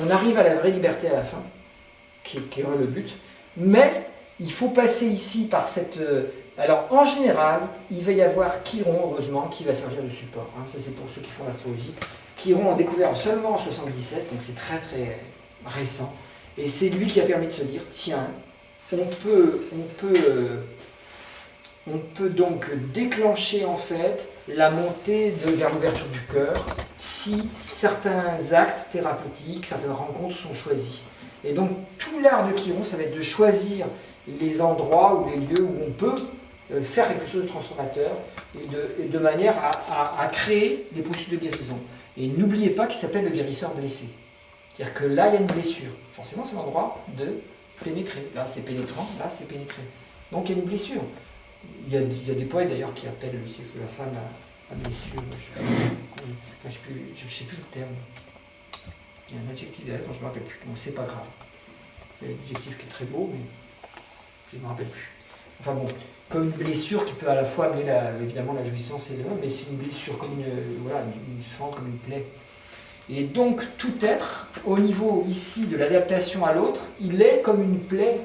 on arrive à la vraie liberté à la fin, qui est le but, mais il faut passer ici par cette... Alors en général, il va y avoir Chiron, heureusement, qui va servir de support. Hein, ça c'est pour ceux qui font l'astrologie. Chiron a découvert seulement en 77, donc c'est très très récent. Et c'est lui qui a permis de se dire, tiens, on peut donc déclencher en fait la montée vers l'ouverture du cœur si certains actes thérapeutiques, certaines rencontres sont choisis. Et donc tout l'art de Chiron, ça va être de choisir les endroits ou les lieux où on peut faire quelque chose de transformateur et de manière à créer des processus de guérison. Et n'oubliez pas qu'il s'appelle le guérisseur blessé. C'est-à-dire que là, il y a une blessure. Forcément, c'est l'endroit de pénétrer. Là, c'est pénétrant, là, c'est pénétré. Donc, il y a une blessure. Il y a des poètes, d'ailleurs, qui appellent le cycle de la femme la blessure. Je ne sais plus le terme. Il y a un adjectif derrière dont je ne me rappelle plus. Donc, c'est pas grave. Il y a un adjectif qui est très beau, mais je ne me rappelle plus. Enfin bon, comme une blessure qui peut à la fois amener, évidemment, la jouissance et le... mais c'est une blessure comme une fente, comme une plaie. Et donc, tout être, au niveau ici de l'adaptation à l'autre, il est comme une plaie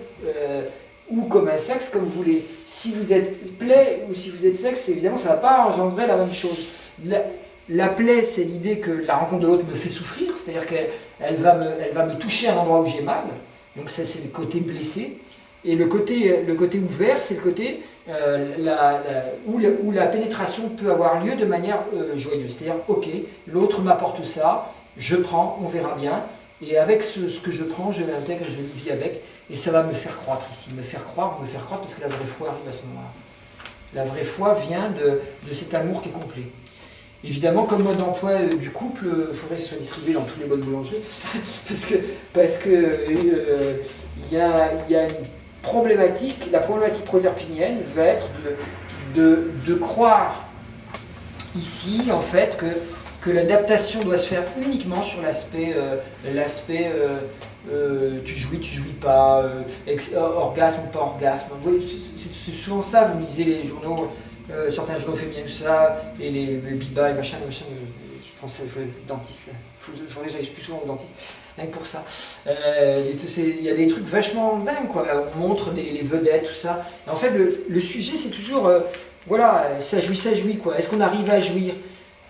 ou comme un sexe, comme vous voulez. Si vous êtes plaie ou si vous êtes sexe, évidemment, ça ne va pas engendrer la même chose. La plaie, c'est l'idée que la rencontre de l'autre me fait souffrir, c'est-à-dire qu'elle va me toucher à un endroit où j'ai mal. Donc, ça, c'est le côté blessé. Et le côté ouvert, c'est le côté où la pénétration peut avoir lieu de manière joyeuse. C'est-à-dire, ok, l'autre m'apporte ça, je prends, on verra bien, et avec ce que je prends, je l'intègre et je le vis avec, et ça va me faire croître ici, me faire croire, parce que la vraie foi arrive à ce moment-là. La vraie foi vient de cet amour qui est complet. Évidemment, comme mode d'emploi du couple, il faudrait que ce soit distribué dans tous les bonnes boulangeries, parce que il y a une problématique, la problématique proserpinienne va être de croire ici, en fait, que l'adaptation doit se faire uniquement sur l'aspect tu jouis pas, orgasme ou pas orgasme. C'est souvent ça, vous lisez les journaux, certains journaux font bien que ça, et les bibas, les machins, français, il faudrait le dentiste, il faudrait que j'aille plus souvent au dentiste. Rien que pour ça. Il y a des trucs vachement dingues, quoi. On montre les vedettes, tout ça. Et en fait, le sujet, c'est toujours, voilà, ça jouit, quoi. Est-ce qu'on arrive à jouir?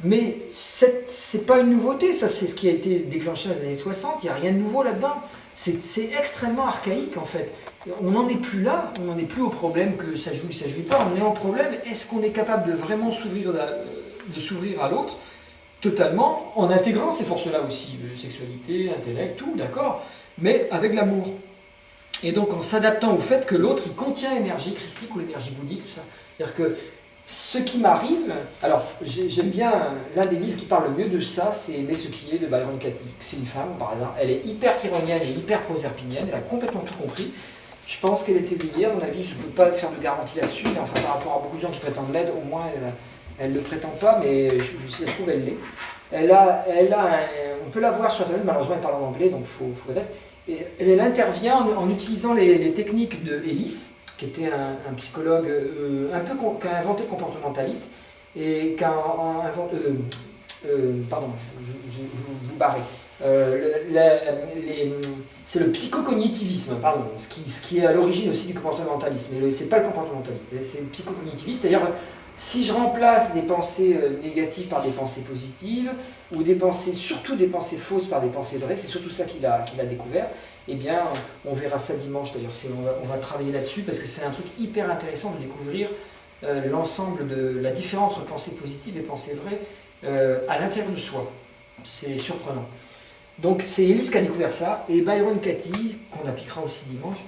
Mais c'est pas une nouveauté, ça, c'est ce qui a été déclenché dans les années 60, il n'y a rien de nouveau là-dedans. C'est extrêmement archaïque, en fait. On n'en est plus là, on n'en est plus au problème que ça jouit pas. On est en problème, est-ce qu'on est capable de vraiment s'ouvrir à l'autre totalement, en intégrant ces forces-là aussi, sexualité, intellect, tout, d'accord, mais avec l'amour. Et donc en s'adaptant au fait que l'autre, il contient l'énergie christique ou l'énergie bouddhique, tout ça. C'est-à-dire que ce qui m'arrive, alors j'aime bien, l'un des livres qui parle le mieux de ça, c'est Aimer ce qui est de Byron Katie. C'est une femme, par hasard, elle est hyper chironienne et hyper proserpinienne, elle a complètement tout compris. Je pense qu'elle est éveillée, à mon avis, je ne peux pas faire de garantie là-dessus, mais enfin par rapport à beaucoup de gens qui prétendent l'aide, au moins elle ne le prétend pas, mais si ça se trouve, elle l'est. On peut la voir sur Internet, malheureusement elle parle en anglais, donc il faut être. Et elle intervient en utilisant les techniques de Ellis, qui était un psychologue qui a inventé le comportementaliste, et qui a pardon, vous barrez. C'est le psychocognitivisme, pardon, ce qui est à l'origine aussi du comportementalisme. Mais c'est pas le comportementaliste, c'est le psychocognitivisme, c'est-à-dire si je remplace des pensées négatives par des pensées positives, ou surtout des pensées fausses par des pensées vraies, c'est surtout ça qu'il a découvert, eh bien, on verra ça dimanche d'ailleurs, on va travailler là-dessus, parce que c'est un truc hyper intéressant de découvrir l'ensemble de la différence entre pensées positives et pensées vraies à l'intérieur de soi. C'est surprenant. Donc c'est Ellis qui a découvert ça, et Byron Katie, qu'on appliquera aussi dimanche,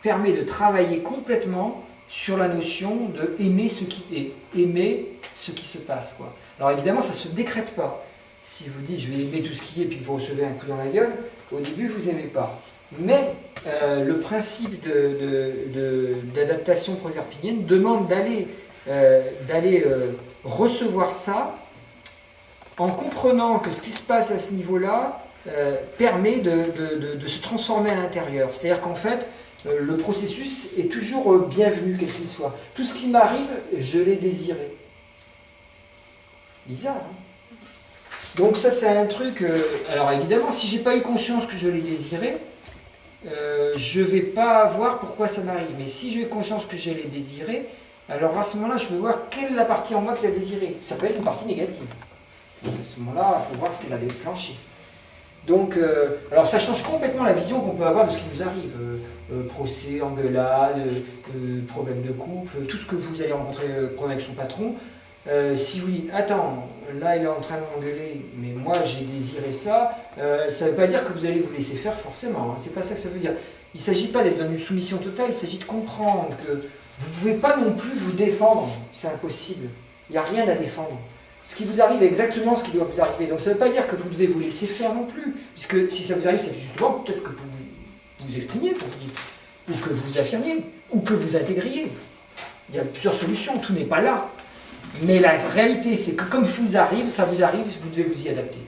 permet de travailler complètement sur la notion de aimer ce qui est, aimer ce qui se passe, quoi. Alors évidemment, ça ne se décrète pas. Si vous dites je vais aimer tout ce qui est, puis que vous recevez un coup dans la gueule, au début vous n'aimez pas. Mais le principe d'adaptation proserpinienne demande d'aller recevoir ça en comprenant que ce qui se passe à ce niveau-là permet de se transformer à l'intérieur. C'est-à-dire qu'en fait, le processus est toujours bienvenu, quel qu'il soit. Tout ce qui m'arrive, je l'ai désiré. Bizarre, hein? Donc ça, c'est un truc... alors évidemment, si j'ai pas eu conscience que je l'ai désiré, je ne vais pas voir pourquoi ça m'arrive. Mais si j'ai conscience que je l'ai désiré, alors à ce moment-là, je peux voir quelle est la partie en moi qui l'a désiré. Ça peut être une partie négative. Donc à ce moment-là, il faut voir ce qu'elle a déclenché. Donc, alors ça change complètement la vision qu'on peut avoir de ce qui nous arrive. Procès, engueulade, problème de couple, tout ce que vous allez rencontrer, problème avec son patron. Si vous dites, attends, là il est en train de m'engueuler, mais moi j'ai désiré ça, ça ne veut pas dire que vous allez vous laisser faire forcément, hein. C'est pas ça que ça veut dire. Il ne s'agit pas d'être dans une soumission totale, il s'agit de comprendre que vous ne pouvez pas non plus vous défendre, c'est impossible. Il n'y a rien à défendre. Ce qui vous arrive est exactement ce qui doit vous arriver. Donc ça ne veut pas dire que vous devez vous laisser faire non plus, puisque si ça vous arrive, c'est justement peut-être que vous exprimiez, pour vous dire, ou que vous affirmiez, ou que vous intégriez. Il y a plusieurs solutions, tout n'est pas là. Mais la réalité, c'est que comme ça vous arrive, vous devez vous y adapter.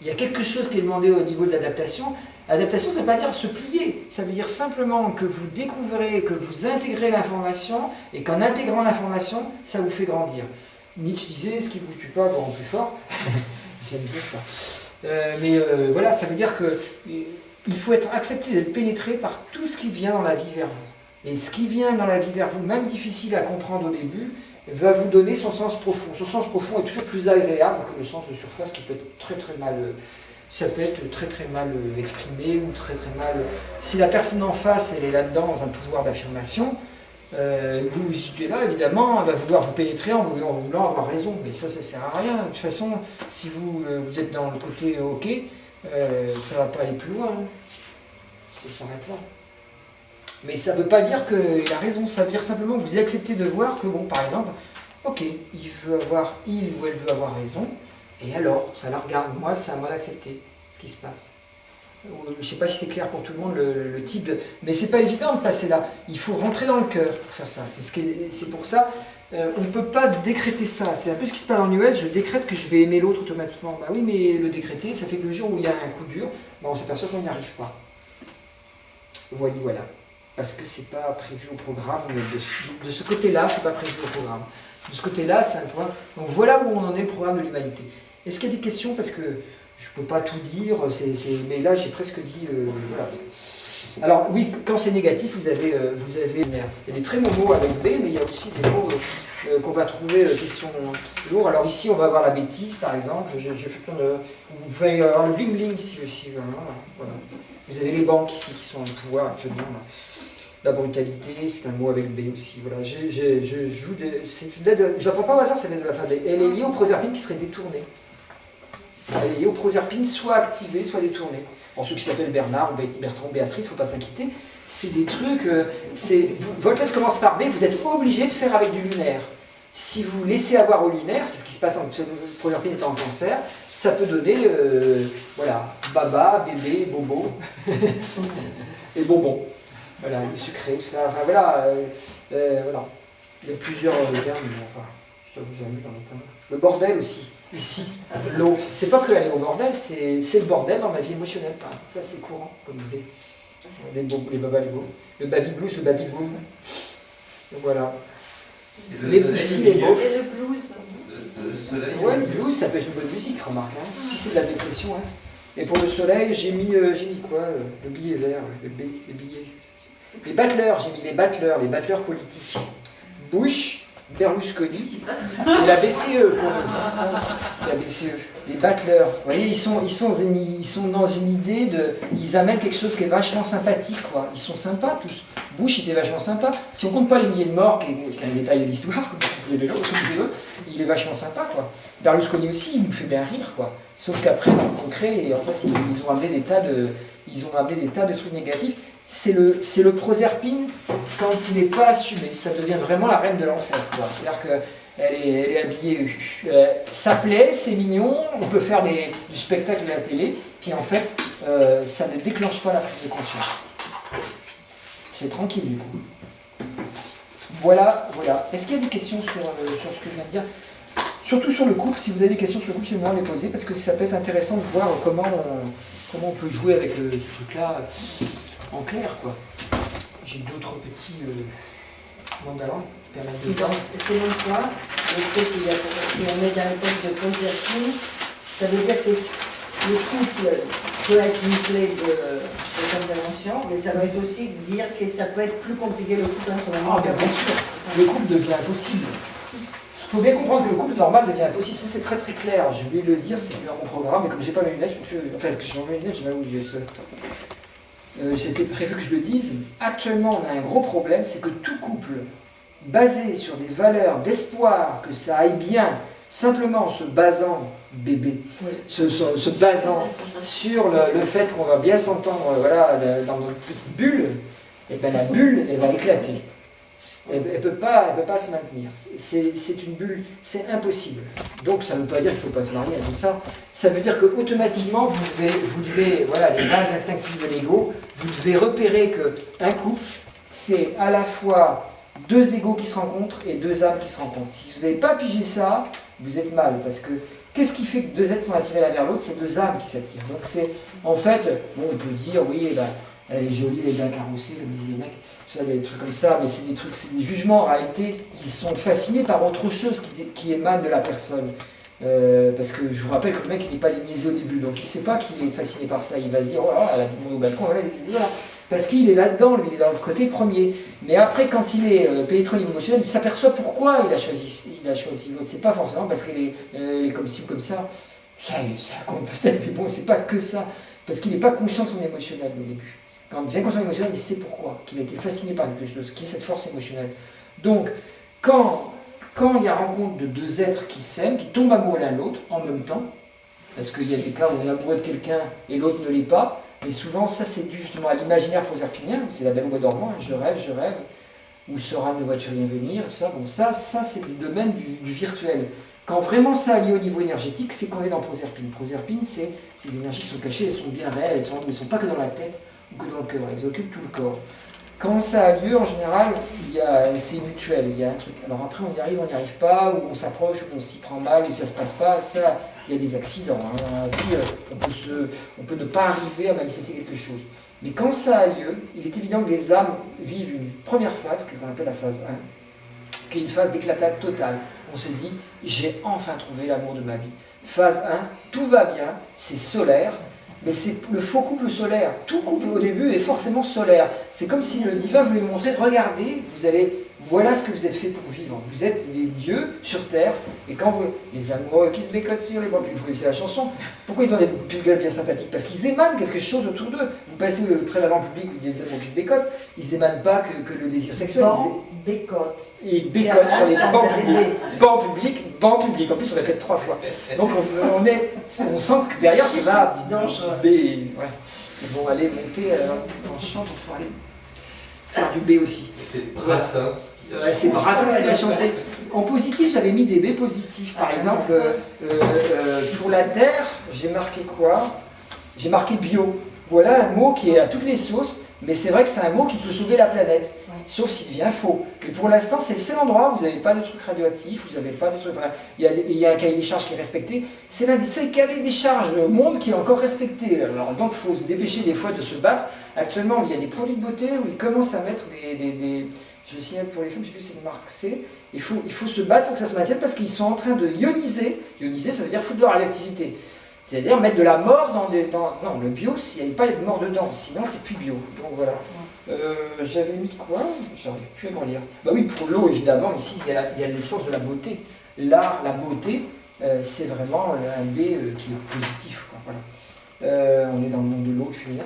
Il y a quelque chose qui est demandé au niveau de l'adaptation. L'adaptation, ça ne veut pas dire se plier, ça veut dire simplement que vous découvrez, que vous intégrez l'information, et qu'en intégrant l'information, ça vous fait grandir. Nietzsche disait, ce qui ne vous tue pas vous rend plus fort. J'aime bien ça. Voilà, ça veut dire qu'il faut être accepté d'être pénétré par tout ce qui vient dans la vie vers vous. Et ce qui vient dans la vie vers vous, même difficile à comprendre au début, va vous donner son sens profond. Son sens profond est toujours plus agréable que le sens de surface qui peut être très très mal... Ça peut être très très mal exprimé ou très très mal... Si la personne en face, elle est là-dedans dans un pouvoir d'affirmation, vous vous situez là, évidemment, elle va vouloir vous pénétrer en voulant avoir raison. Mais ça ne sert à rien. De toute façon, si vous êtes dans le côté OK, ça ne va pas aller plus loin. Hein. Ça s'arrête là. Mais ça ne veut pas dire qu'il a raison, ça veut dire simplement que vous acceptez de voir que, bon, par exemple, ok, il ou elle veut avoir raison, et alors, ça la regarde, moi, c'est à moi d'accepter ce qui se passe. Je ne sais pas si c'est clair pour tout le monde, le type de... Mais c'est pas évident de passer là, il faut rentrer dans le cœur pour faire ça, c'est pour ça, on ne peut pas décréter ça, c'est un peu ce qui se passe dans le New Age, je décrète que je vais aimer l'autre automatiquement. Bah oui, mais le décréter, ça fait que le jour où il y a un coup dur, bah on s'aperçoit qu'on n'y arrive pas. Voilà. Parce que c'est pas prévu au programme, de ce côté-là, c'est pas prévu au programme. De ce côté-là, c'est un point. Donc voilà où on en est le programme de l'humanité. Est-ce qu'il y a des questions? Parce que je peux pas tout dire, mais là j'ai presque dit... voilà. Alors oui, quand c'est négatif, vous avez... Il y a des très bons mots avec B, mais il y a aussi des mots qu'on va trouver qui sont lourds. Alors ici, on va avoir la bêtise, par exemple. Je fais plein de... Vous pouvez avoir le bling-bling ici aussi. Voilà. Vous avez les banques ici qui sont en pouvoir actuellement. Là. La brutalité, c'est un mot avec B aussi. Voilà. Je joue c'est une lettre. Je l'apprends pas au hasard, c'est l'aide de la fin B. Elle est liée au proserpine qui serait détournée. Elle est liée au proserpine soit activée, soit détournée. Pour ceux qui s'appellent Bernard, Bertrand, Béatrice, il ne faut pas s'inquiéter. C'est des trucs. Votre lettre commence par B, vous êtes obligé de faire avec du lunaire. Si vous laissez avoir au lunaire, c'est ce qui se passe en proserpine étant en cancer, ça peut donner, voilà, baba, bébé, bobo, et bonbon. Voilà, le sucré, tout ça, enfin voilà, voilà. Il y a plusieurs termes, mais enfin, ça vous amuse dans le temps. Le bordel aussi, ici, l'eau. C'est pas que aller au bordel, c'est le bordel dans ma vie émotionnelle. Ça c'est courant, comme vous dites. Les babas, les beaux. Le baby blues, le baby boom. Voilà. Ici, les beaux. Et le blues. Ouais, le blues, ça peut être une bonne musique, remarque. Hein. Si c'est de la dépression. Hein. Et pour le soleil, j'ai mis quoi? Le billet vert, les billets. Les battleurs, j'ai mis les battleurs politiques. Bush, Berlusconi et la BCE pour nous. La BCE. Les battleurs. Vous voyez, ils sont dans une idée de... Ils amènent quelque chose qui est vachement sympathique, quoi. Ils sont sympas tous. Bush était vachement sympa. Si on compte pas les milliers de morts, qui est un détail de l'histoire, comme disait les gens, il est vachement sympa, quoi. Berlusconi aussi, il nous fait bien rire, quoi. Sauf qu'après, dans le concret, en fait, ils ont amené des tas de trucs négatifs. c'est le Proserpine quand il n'est pas assumé. Ça devient vraiment la reine de l'enfer. C'est-à-dire qu'elle est habillée. Ça plaît, c'est mignon, on peut faire du spectacle à la télé, puis en fait, ça ne déclenche pas la prise de conscience. C'est tranquille du coup. Voilà. Est-ce qu'il y a des questions sur ce que je viens de dire? Surtout sur le couple, si vous avez des questions sur le couple, c'est le moment de les poser, parce que ça peut être intéressant de voir comment on peut jouer avec ce truc-là en clair, quoi. J'ai d'autres petits mandalans qui permettent de voir. Selon toi, le fait qu'on est dans le texte de Proserpine, ça veut dire que le couple peut être une clé de cette intervention, mais ça veut être aussi dire que ça peut être plus compliqué le couple en ce moment. Ah, bien sûr, le couple devient impossible. Il faut bien comprendre que le couple normal devient impossible. Ça, c'est très très clair. Je voulais le dire, c'est dans mon programme, mais comme j'ai pas mes lunettes, enfin, que j'ai enlevé mes lunettes, j'ai mal où c'était prévu que je le dise. Actuellement, on a un gros problème, c'est que tout couple basé sur des valeurs d'espoir, que ça aille bien, simplement en se basant, bébé, se basant sur le fait qu'on va bien s'entendre voilà, dans notre petite bulle, et bien la bulle, elle va éclater. Elle ne peut pas se maintenir. C'est une bulle, c'est impossible. Donc ça ne veut pas dire qu'il ne faut pas se marier à tout ça. Ça veut dire qu'automatiquement, vous devez, voilà, les bases instinctives de l'ego, vous devez repérer qu'un couple, c'est à la fois deux égos qui se rencontrent et deux âmes qui se rencontrent. Si vous n'avez pas pigé ça, vous êtes mal. Parce que qu'est-ce qui fait que deux êtres sont attirés l'un vers l'autre? C'est deux âmes qui s'attirent. Donc c'est, en fait, bon, on peut dire, oui, ben, elle est jolie, elle est bien carrossée, comme disaient les mecs. Ça, des trucs comme ça, mais c'est des trucs, c'est des jugements en réalité qui sont fascinés par autre chose qui émane de la personne. Parce que je vous rappelle que le mec il n'est pas niaisé au début, donc il ne sait pas qu'il est fasciné par ça. Il va se dire, oh là, elle a tout le monde au balcon, voilà. Parce qu'il est là-dedans, lui, il est dans le côté premier. Mais après, quand il est pénétré au niveau émotionnel, il s'aperçoit pourquoi il a choisi l'autre. C'est pas forcément parce qu'elle est comme ci ou comme ça. Ça compte peut-être, mais bon, c'est pas que ça. Parce qu'il n'est pas conscient de son émotionnel au début. Quand il devient conscient émotionnel, il sait pourquoi, qu'il a été fasciné par quelque chose, qui est cette force émotionnelle. Donc, quand il y a rencontre de deux êtres qui s'aiment, qui tombent amoureux l'un l'autre en même temps, parce qu'il y a des cas où on est amoureux de quelqu'un et l'autre ne l'est pas, mais souvent ça c'est dû justement à l'imaginaire proserpinien, c'est la belle au bois dormant, hein, je rêve, où sera ne vois-tu rien venir, ça, bon, ça c'est du domaine du virtuel. Quand vraiment ça a lieu au niveau énergétique, c'est qu'on est dans Proserpine. Proserpine, c'est ces énergies qui sont cachées, elles sont bien réelles, elles ne sont pas que dans la tête, ou que dans le cœur, elles occupent tout le corps. Quand ça a lieu, en général, c'est mutuel, il y a un truc. Alors après, on y arrive, on n'y arrive pas, ou on s'approche, ou on s'y prend mal, ou ça ne se passe pas, ça, il y a des accidents. Hein. Dans la vie, on peut ne pas arriver à manifester quelque chose. Mais quand ça a lieu, il est évident que les âmes vivent une première phase, qu'on appelle la phase 1, qui est une phase d'éclatade totale. On se dit, j'ai enfin trouvé l'amour de ma vie. Phase 1, tout va bien, c'est solaire, mais c'est le faux couple solaire. Tout couple au début est forcément solaire. C'est comme si le divin voulait nous montrer, regardez, voilà ce que vous êtes fait pour vivre. Vous êtes des dieux sur terre, et quand les amoureux qui se bécotent sur les bords, vous connaissez la chanson, pourquoi ils ont des petites gueules bien sympathiques? Parce qu'ils émanent quelque chose autour d'eux. Vous passez près d'un public où il y a des amoureux qui se bécotent, ils émanent pas que le désir sexuel. Bécotent. Ils bécotent sur les bancs publics. Bancs publics. En plus, on répète 3 fois. Donc on sent que derrière, c'est là. B. Ouais. Ils vont aller monter en chant pour aller faire du B aussi. C'est Brassens. Ouais, c'est Brassens qui a chanté. En positif, j'avais mis des B positifs. Par exemple, pour la Terre, j'ai marqué quoi? J'ai marqué bio. Voilà un mot qui est à toutes les sauces, mais c'est vrai que c'est un mot qui peut sauver la planète. Sauf s'il devient faux. Et pour l'instant, c'est le seul endroit où vous n'avez pas de trucs radioactifs, vous n'avez pas de trucs... Il y a un cahier des charges qui est respecté. C'est l'un des seuls cahiers des charges au monde qui est encore respecté. Alors donc, il faut se dépêcher des fois de se battre. Actuellement, il y a des produits de beauté où ils commencent à mettre je signale pour les femmes, je ne sais plus si c'est une marque C. Il faut se battre pour que ça se maintienne parce qu'ils sont en train de ioniser. Ioniser, ça veut dire foutre de la radioactivité. C'est-à-dire mettre de la mort Non, le bio, il n'y a pas de mort dedans, sinon c'est plus bio. Donc voilà. J'avais mis quoi? J'arrive plus à m'en lire. Bah oui, pour l'eau, évidemment, ici, il y a l'essence de la beauté. L'art, la beauté, c'est vraiment un B qui est positif. Quoi, voilà. On est dans le monde de l'eau féminin.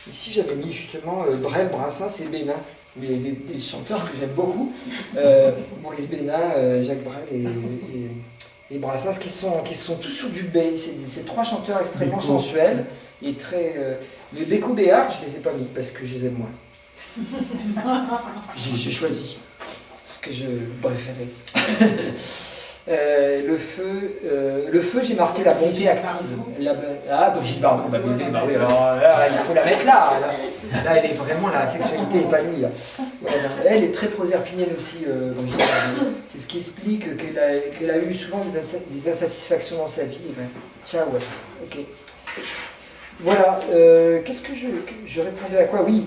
Ici, j'avais mis justement Brel, Brassens et Bénin, des chanteurs que j'aime beaucoup. Maurice Bénin, Jacques Brel et Brassens, qui sont tous sur du B. C'est 3 chanteurs extrêmement sensuels et très... les Béco Béard, je ne les ai pas mis parce que je les aime moins. J'ai choisi ce que je préférais. Le feu, j'ai marqué la bonté active. Brigitte Bardot, bah oui, alors là, il faut la mettre là. Là, elle est vraiment la sexualité épanouie. Là. Elle est très proserpinienne aussi, Brigitte Bardot. C'est ce qui explique qu'elle a eu souvent des insatisfactions dans sa vie. Et ben, ciao, ouais. Ok. Voilà, qu'est-ce que je répondais à quoi? Oui,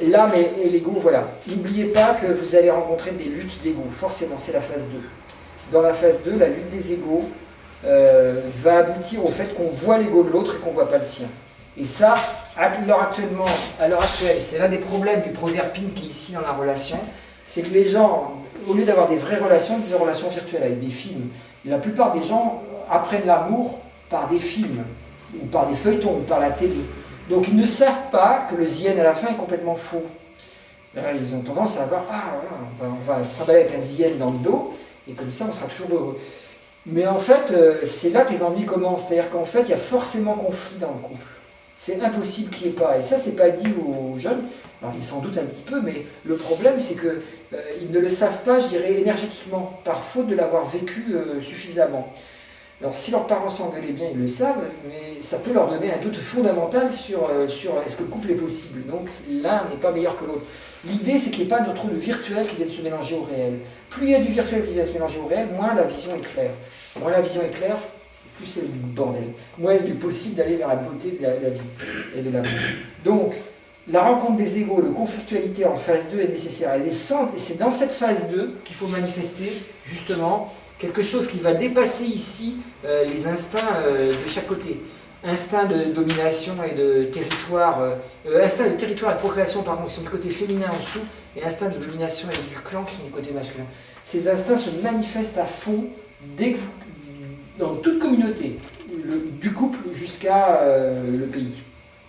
l'âme et l'ego, voilà. N'oubliez pas que vous allez rencontrer des luttes d'ego. Forcément, c'est la phase 2. Dans la phase 2, la lutte des égos va aboutir au fait qu'on voit l'ego de l'autre et qu'on ne voit pas le sien. Et ça, à l'heure actuelle, c'est l'un des problèmes du proserpine qui est ici dans la relation, c'est que les gens, au lieu d'avoir des vraies relations, des relations virtuelles avec des films, la plupart des gens apprennent l'amour par des films, ou par des feuilletons, ou par la télé. Donc ils ne savent pas que le zien à la fin est complètement faux. Ils ont tendance à avoir, voilà, on va se travailler avec un zien dans le dos, et comme ça on sera toujours heureux. Mais en fait, c'est là que les ennuis commencent, c'est-à-dire qu'en fait, il y a forcément conflit dans le couple. C'est impossible qu'il n'y ait pas, et ça c'est pas dit aux jeunes, alors ils s'en doutent un petit peu, mais le problème c'est qu'ils ne le savent pas, je dirais, énergétiquement, par faute de l'avoir vécu suffisamment. Alors si leurs parents s'engueulaient bien, ils le savent, mais ça peut leur donner un doute fondamental sur est-ce que le couple est possible. Donc l'un n'est pas meilleur que l'autre. L'idée c'est qu'il n'y ait pas de trop de virtuel qui vienne se mélanger au réel. Plus il y a du virtuel qui vient se mélanger au réel, moins la vision est claire. Moins la vision est claire, plus c'est le bordel. Moins il est possible d'aller vers la beauté de la vie et de l'amour. Donc la rencontre des égos, la conflictualité en phase 2 est nécessaire. Et c'est dans cette phase 2 qu'il faut manifester justement quelque chose qui va dépasser ici les instincts de chaque côté. Instinct de domination et de territoire, instinct de territoire et de procréation pardon, qui sont du côté féminin en dessous, et instinct de domination et du clan qui sont du côté masculin. Ces instincts se manifestent à fond dès que dans toute communauté, du couple jusqu'à le pays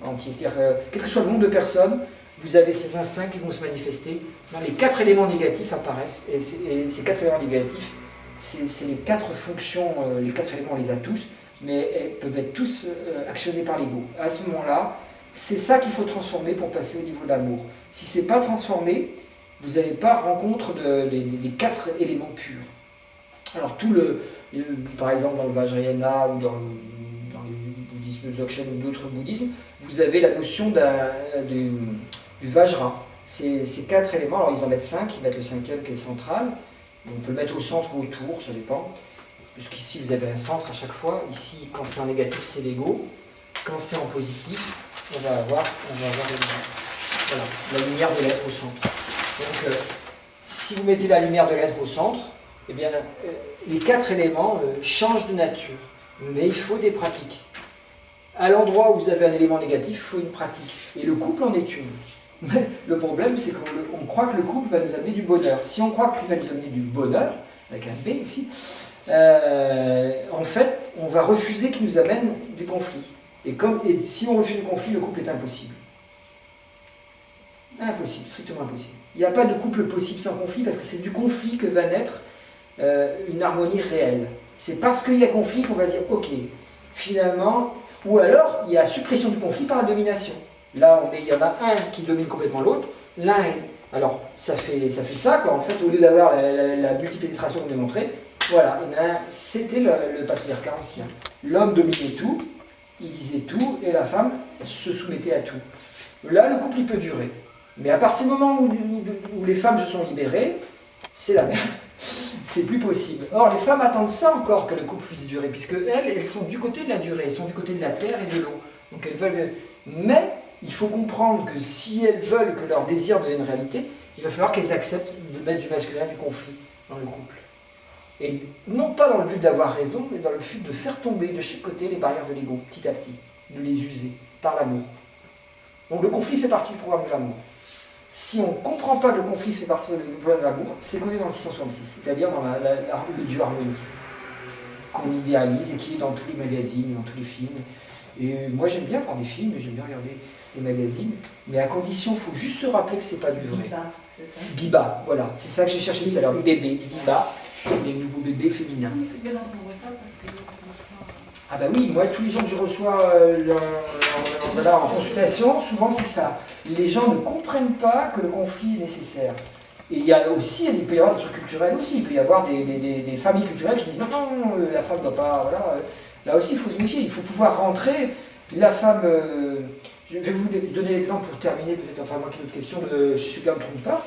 entier. C'est-à-dire quel que soit le nombre de personnes, vous avez ces instincts qui vont se manifester. Les 4 éléments négatifs apparaissent, et ces 4 éléments négatifs, c'est les 4 fonctions, les 4 éléments, on les a tous, mais elles peuvent être tous actionnés par l'ego. À ce moment-là, c'est ça qu'il faut transformer pour passer au niveau de l'amour. Si ce n'est pas transformé, vous n'avez pas rencontre des 4 éléments purs. Alors par exemple dans le Vajrayana ou dans le bouddhisme Dzogchen ou d'autres bouddhismes, vous avez la notion du Vajra. Ces 4 éléments, alors ils en mettent 5, ils mettent le 5e qui est central. On peut le mettre au centre ou autour, ça dépend. Puisqu'ici vous avez un centre à chaque fois. Ici, quand c'est en négatif, c'est l'ego. Quand c'est en positif, on va avoir voilà, la lumière de l'être au centre. Donc, si vous mettez la lumière de l'être au centre, eh bien, les 4 éléments changent de nature. Mais il faut des pratiques. À l'endroit où vous avez un élément négatif, il faut une pratique. Et le couple en est une. Mais le problème, c'est qu'on croit que le couple va nous amener du bonheur. Si on croit qu'il va nous amener du bonheur, avec un B aussi, en fait, on va refuser qu'il nous amène du conflit. Et si on refuse le conflit, le couple est impossible. Impossible, strictement impossible. Il n'y a pas de couple possible sans conflit, parce que c'est du conflit que va naître une harmonie réelle. C'est parce qu'il y a conflit qu'on va dire, ok, finalement, ou alors il y a suppression du conflit par la domination. Là, il y en a un qui domine complètement l'autre. Alors, ça fait ça, quoi. En fait, au lieu d'avoir la multipénétration qu'on a montré, voilà, c'était le patriarcat ancien. L'homme dominait tout, il disait tout, et la femme se soumettait à tout. Là, le couple, il peut durer. Mais à partir du moment où les femmes se sont libérées, c'est la merde. C'est plus possible. Or, les femmes attendent ça encore, que le couple puisse durer, puisque elles sont du côté de la durée, elles sont du côté de la terre et de l'eau. Donc elles veulent... Mais il faut comprendre que si elles veulent que leur désir devienne réalité, il va falloir qu'elles acceptent de mettre du masculin, du conflit dans le couple. Et non pas dans le but d'avoir raison, mais dans le but de faire tomber de chaque côté les barrières de l'ego, petit à petit, de les user par l'amour. Donc le conflit fait partie du programme de l'amour. Si on ne comprend pas que le conflit fait partie du programme de l'amour, c'est qu'on est dans le 666, c'est-à-dire dans le dieu harmonie, qu'on idéalise et qui est dans tous les magazines, dans tous les films. Et moi j'aime bien voir des films, j'aime bien regarder les magazines, mais à condition, il faut juste se rappeler que c'est pas du vrai. Biba, c'est ça. Biba, voilà, c'est ça que j'ai cherché tout à l'heure, bébé, Biba, les nouveaux bébés féminins. Oui, c'est bien d'entendre ça parce que Ah bah oui, moi tous les gens que je reçois voilà, en consultation, souvent c'est ça. Les gens ne comprennent pas que le conflit est nécessaire. Et il y a aussi, il peut y avoir des trucs culturels aussi, il peut y avoir des familles culturelles qui disent non, non, la femme ne doit pas, voilà. Là aussi il faut se méfier, il faut pouvoir rentrer, la femme, je vais vous donner l'exemple pour terminer, peut-être, enfin moi qui ai d'autres questions, de Shugan Trungpa,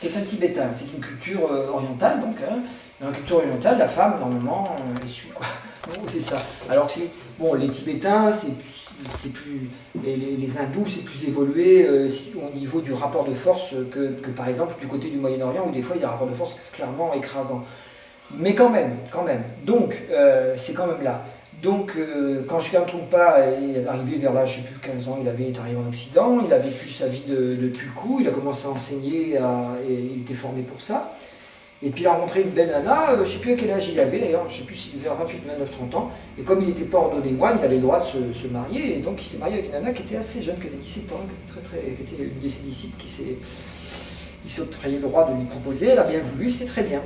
qui est un Tibétain, c'est une culture orientale donc, hein. Dans la culture orientale, la femme, normalement, elle suit, quoi. Bon, c'est ça. Alors que bon, les Tibétains, c'est plus. Les hindous, c'est plus évolué au niveau du rapport de force que par exemple du côté du Moyen-Orient, où des fois il y a un rapport de force clairement écrasant. Mais quand même. Donc, c'est quand même là. Donc, quand je ne me trompe pas, il est arrivé vers l'âge, je ne sais plus, 15 ans, il est arrivé en Occident, il a vécu sa vie de tulku, il a commencé à enseigner, et il était formé pour ça. Et puis il a rencontré une belle nana, je ne sais plus à quel âge il avait d'ailleurs, je ne sais plus s'il avait 28, 29, 30 ans, et comme il n'était pas ordonné moine, il avait le droit de se marier, et donc il s'est marié avec une nana qui était assez jeune, qui avait 17 ans, qui était une de ses disciples, qui s'est octroyé le droit de lui proposer, elle a bien voulu, c'était très bien.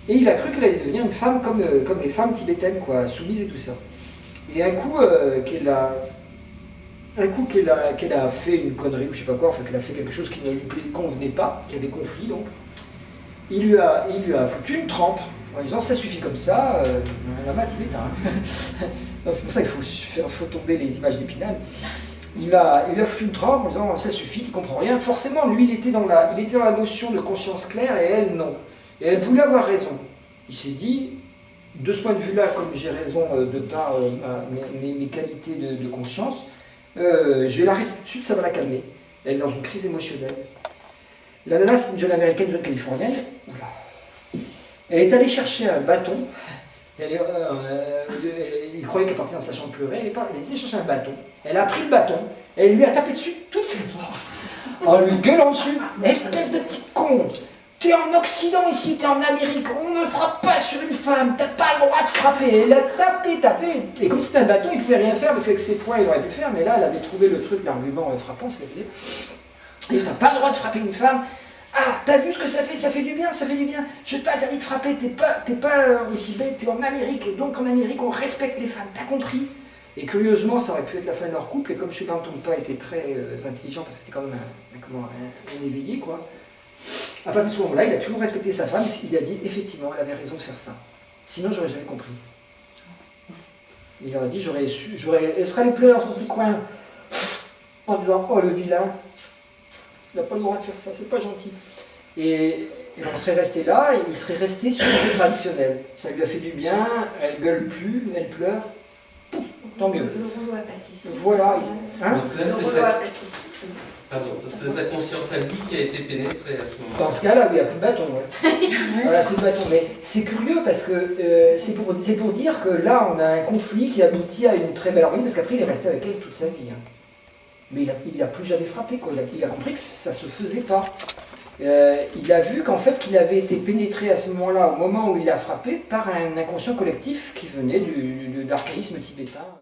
Et il a cru qu'elle allait devenir une femme comme les femmes tibétaines, quoi, soumises et tout ça. Et un coup qu'elle a fait une connerie ou je sais pas quoi, enfin qu'elle a fait quelque chose qui ne lui convenait pas, qui avait conflit donc, il lui a foutu une trempe en disant ça suffit comme ça, la mat il est c'est pour ça qu'il faut tomber les images d'Épinal. Il a foutu une trempe en disant ça suffit, tu comprends rien. Forcément, lui il était dans la notion de conscience claire et elle non. Et elle voulait avoir raison. Il s'est dit, de ce point de vue-là, comme j'ai raison de par mes qualités de conscience, je vais l'arrêter tout de suite, ça va la calmer. Elle est dans une crise émotionnelle. La nana, c'est une jeune américaine, une jeune californienne. Oula. Elle est allée chercher un bâton. Il croyait qu'elle partait dans sa chambre pleurer. Elle est allée chercher un bâton. Elle a pris le bâton. Et elle lui a tapé dessus toutes ses forces. En lui gueulant dessus. Espèce de petit con. T'es en Occident ici, t'es en Amérique. On ne frappe pas sur une femme. T'as pas le droit de frapper. Elle a tapé. Et comme c'était un bâton, il ne pouvait rien faire parce qu'avec ses poings, il aurait pu faire. Mais là, elle avait trouvé le truc, l'argument frappant, c'est qu'elle dit. Et t'as pas le droit de frapper une femme. Ah, t'as vu ce que ça fait du bien, ça fait du bien. Je t'interdis de frapper, t'es pas au Tibet, t'es en Amérique. Et donc en Amérique, on respecte les femmes, t'as compris? Et curieusement, ça aurait pu être la fin de leur couple. Et comme Shugan Trungpa était très intelligent, parce que c'était quand même un éveillé, quoi. À partir de ce moment-là, il a toujours respecté sa femme. Il a dit, effectivement, elle avait raison de faire ça. Sinon, j'aurais jamais compris. Il aurait dit, elle serait allée pleurer dans son petit coin, en disant, oh le vilain. Il n'a pas le droit de faire ça, c'est pas gentil. Et on serait resté là, et il serait resté sur le jeu traditionnel. Ça lui a fait du bien, elle gueule plus, elle pleure, tant mieux. Le rouleau à pâtisserie. Voilà. Hein? Donc là, c'est sa conscience à lui qui a été pénétrée à ce moment-là. Dans ce cas-là, oui, à coup de bâton. Ouais. Voilà, à coup de bâton. Mais c'est curieux parce que c'est pour dire que là, on a un conflit qui aboutit à une très belle harmonie, parce qu'après, il est resté avec elle toute sa vie. Hein. Mais il n'a plus jamais frappé, quoi. Il a compris que ça ne se faisait pas. Il a vu qu'en fait, qu'il avait été pénétré à ce moment-là, au moment où il a frappé, par un inconscient collectif qui venait de l'archaïsme tibétain.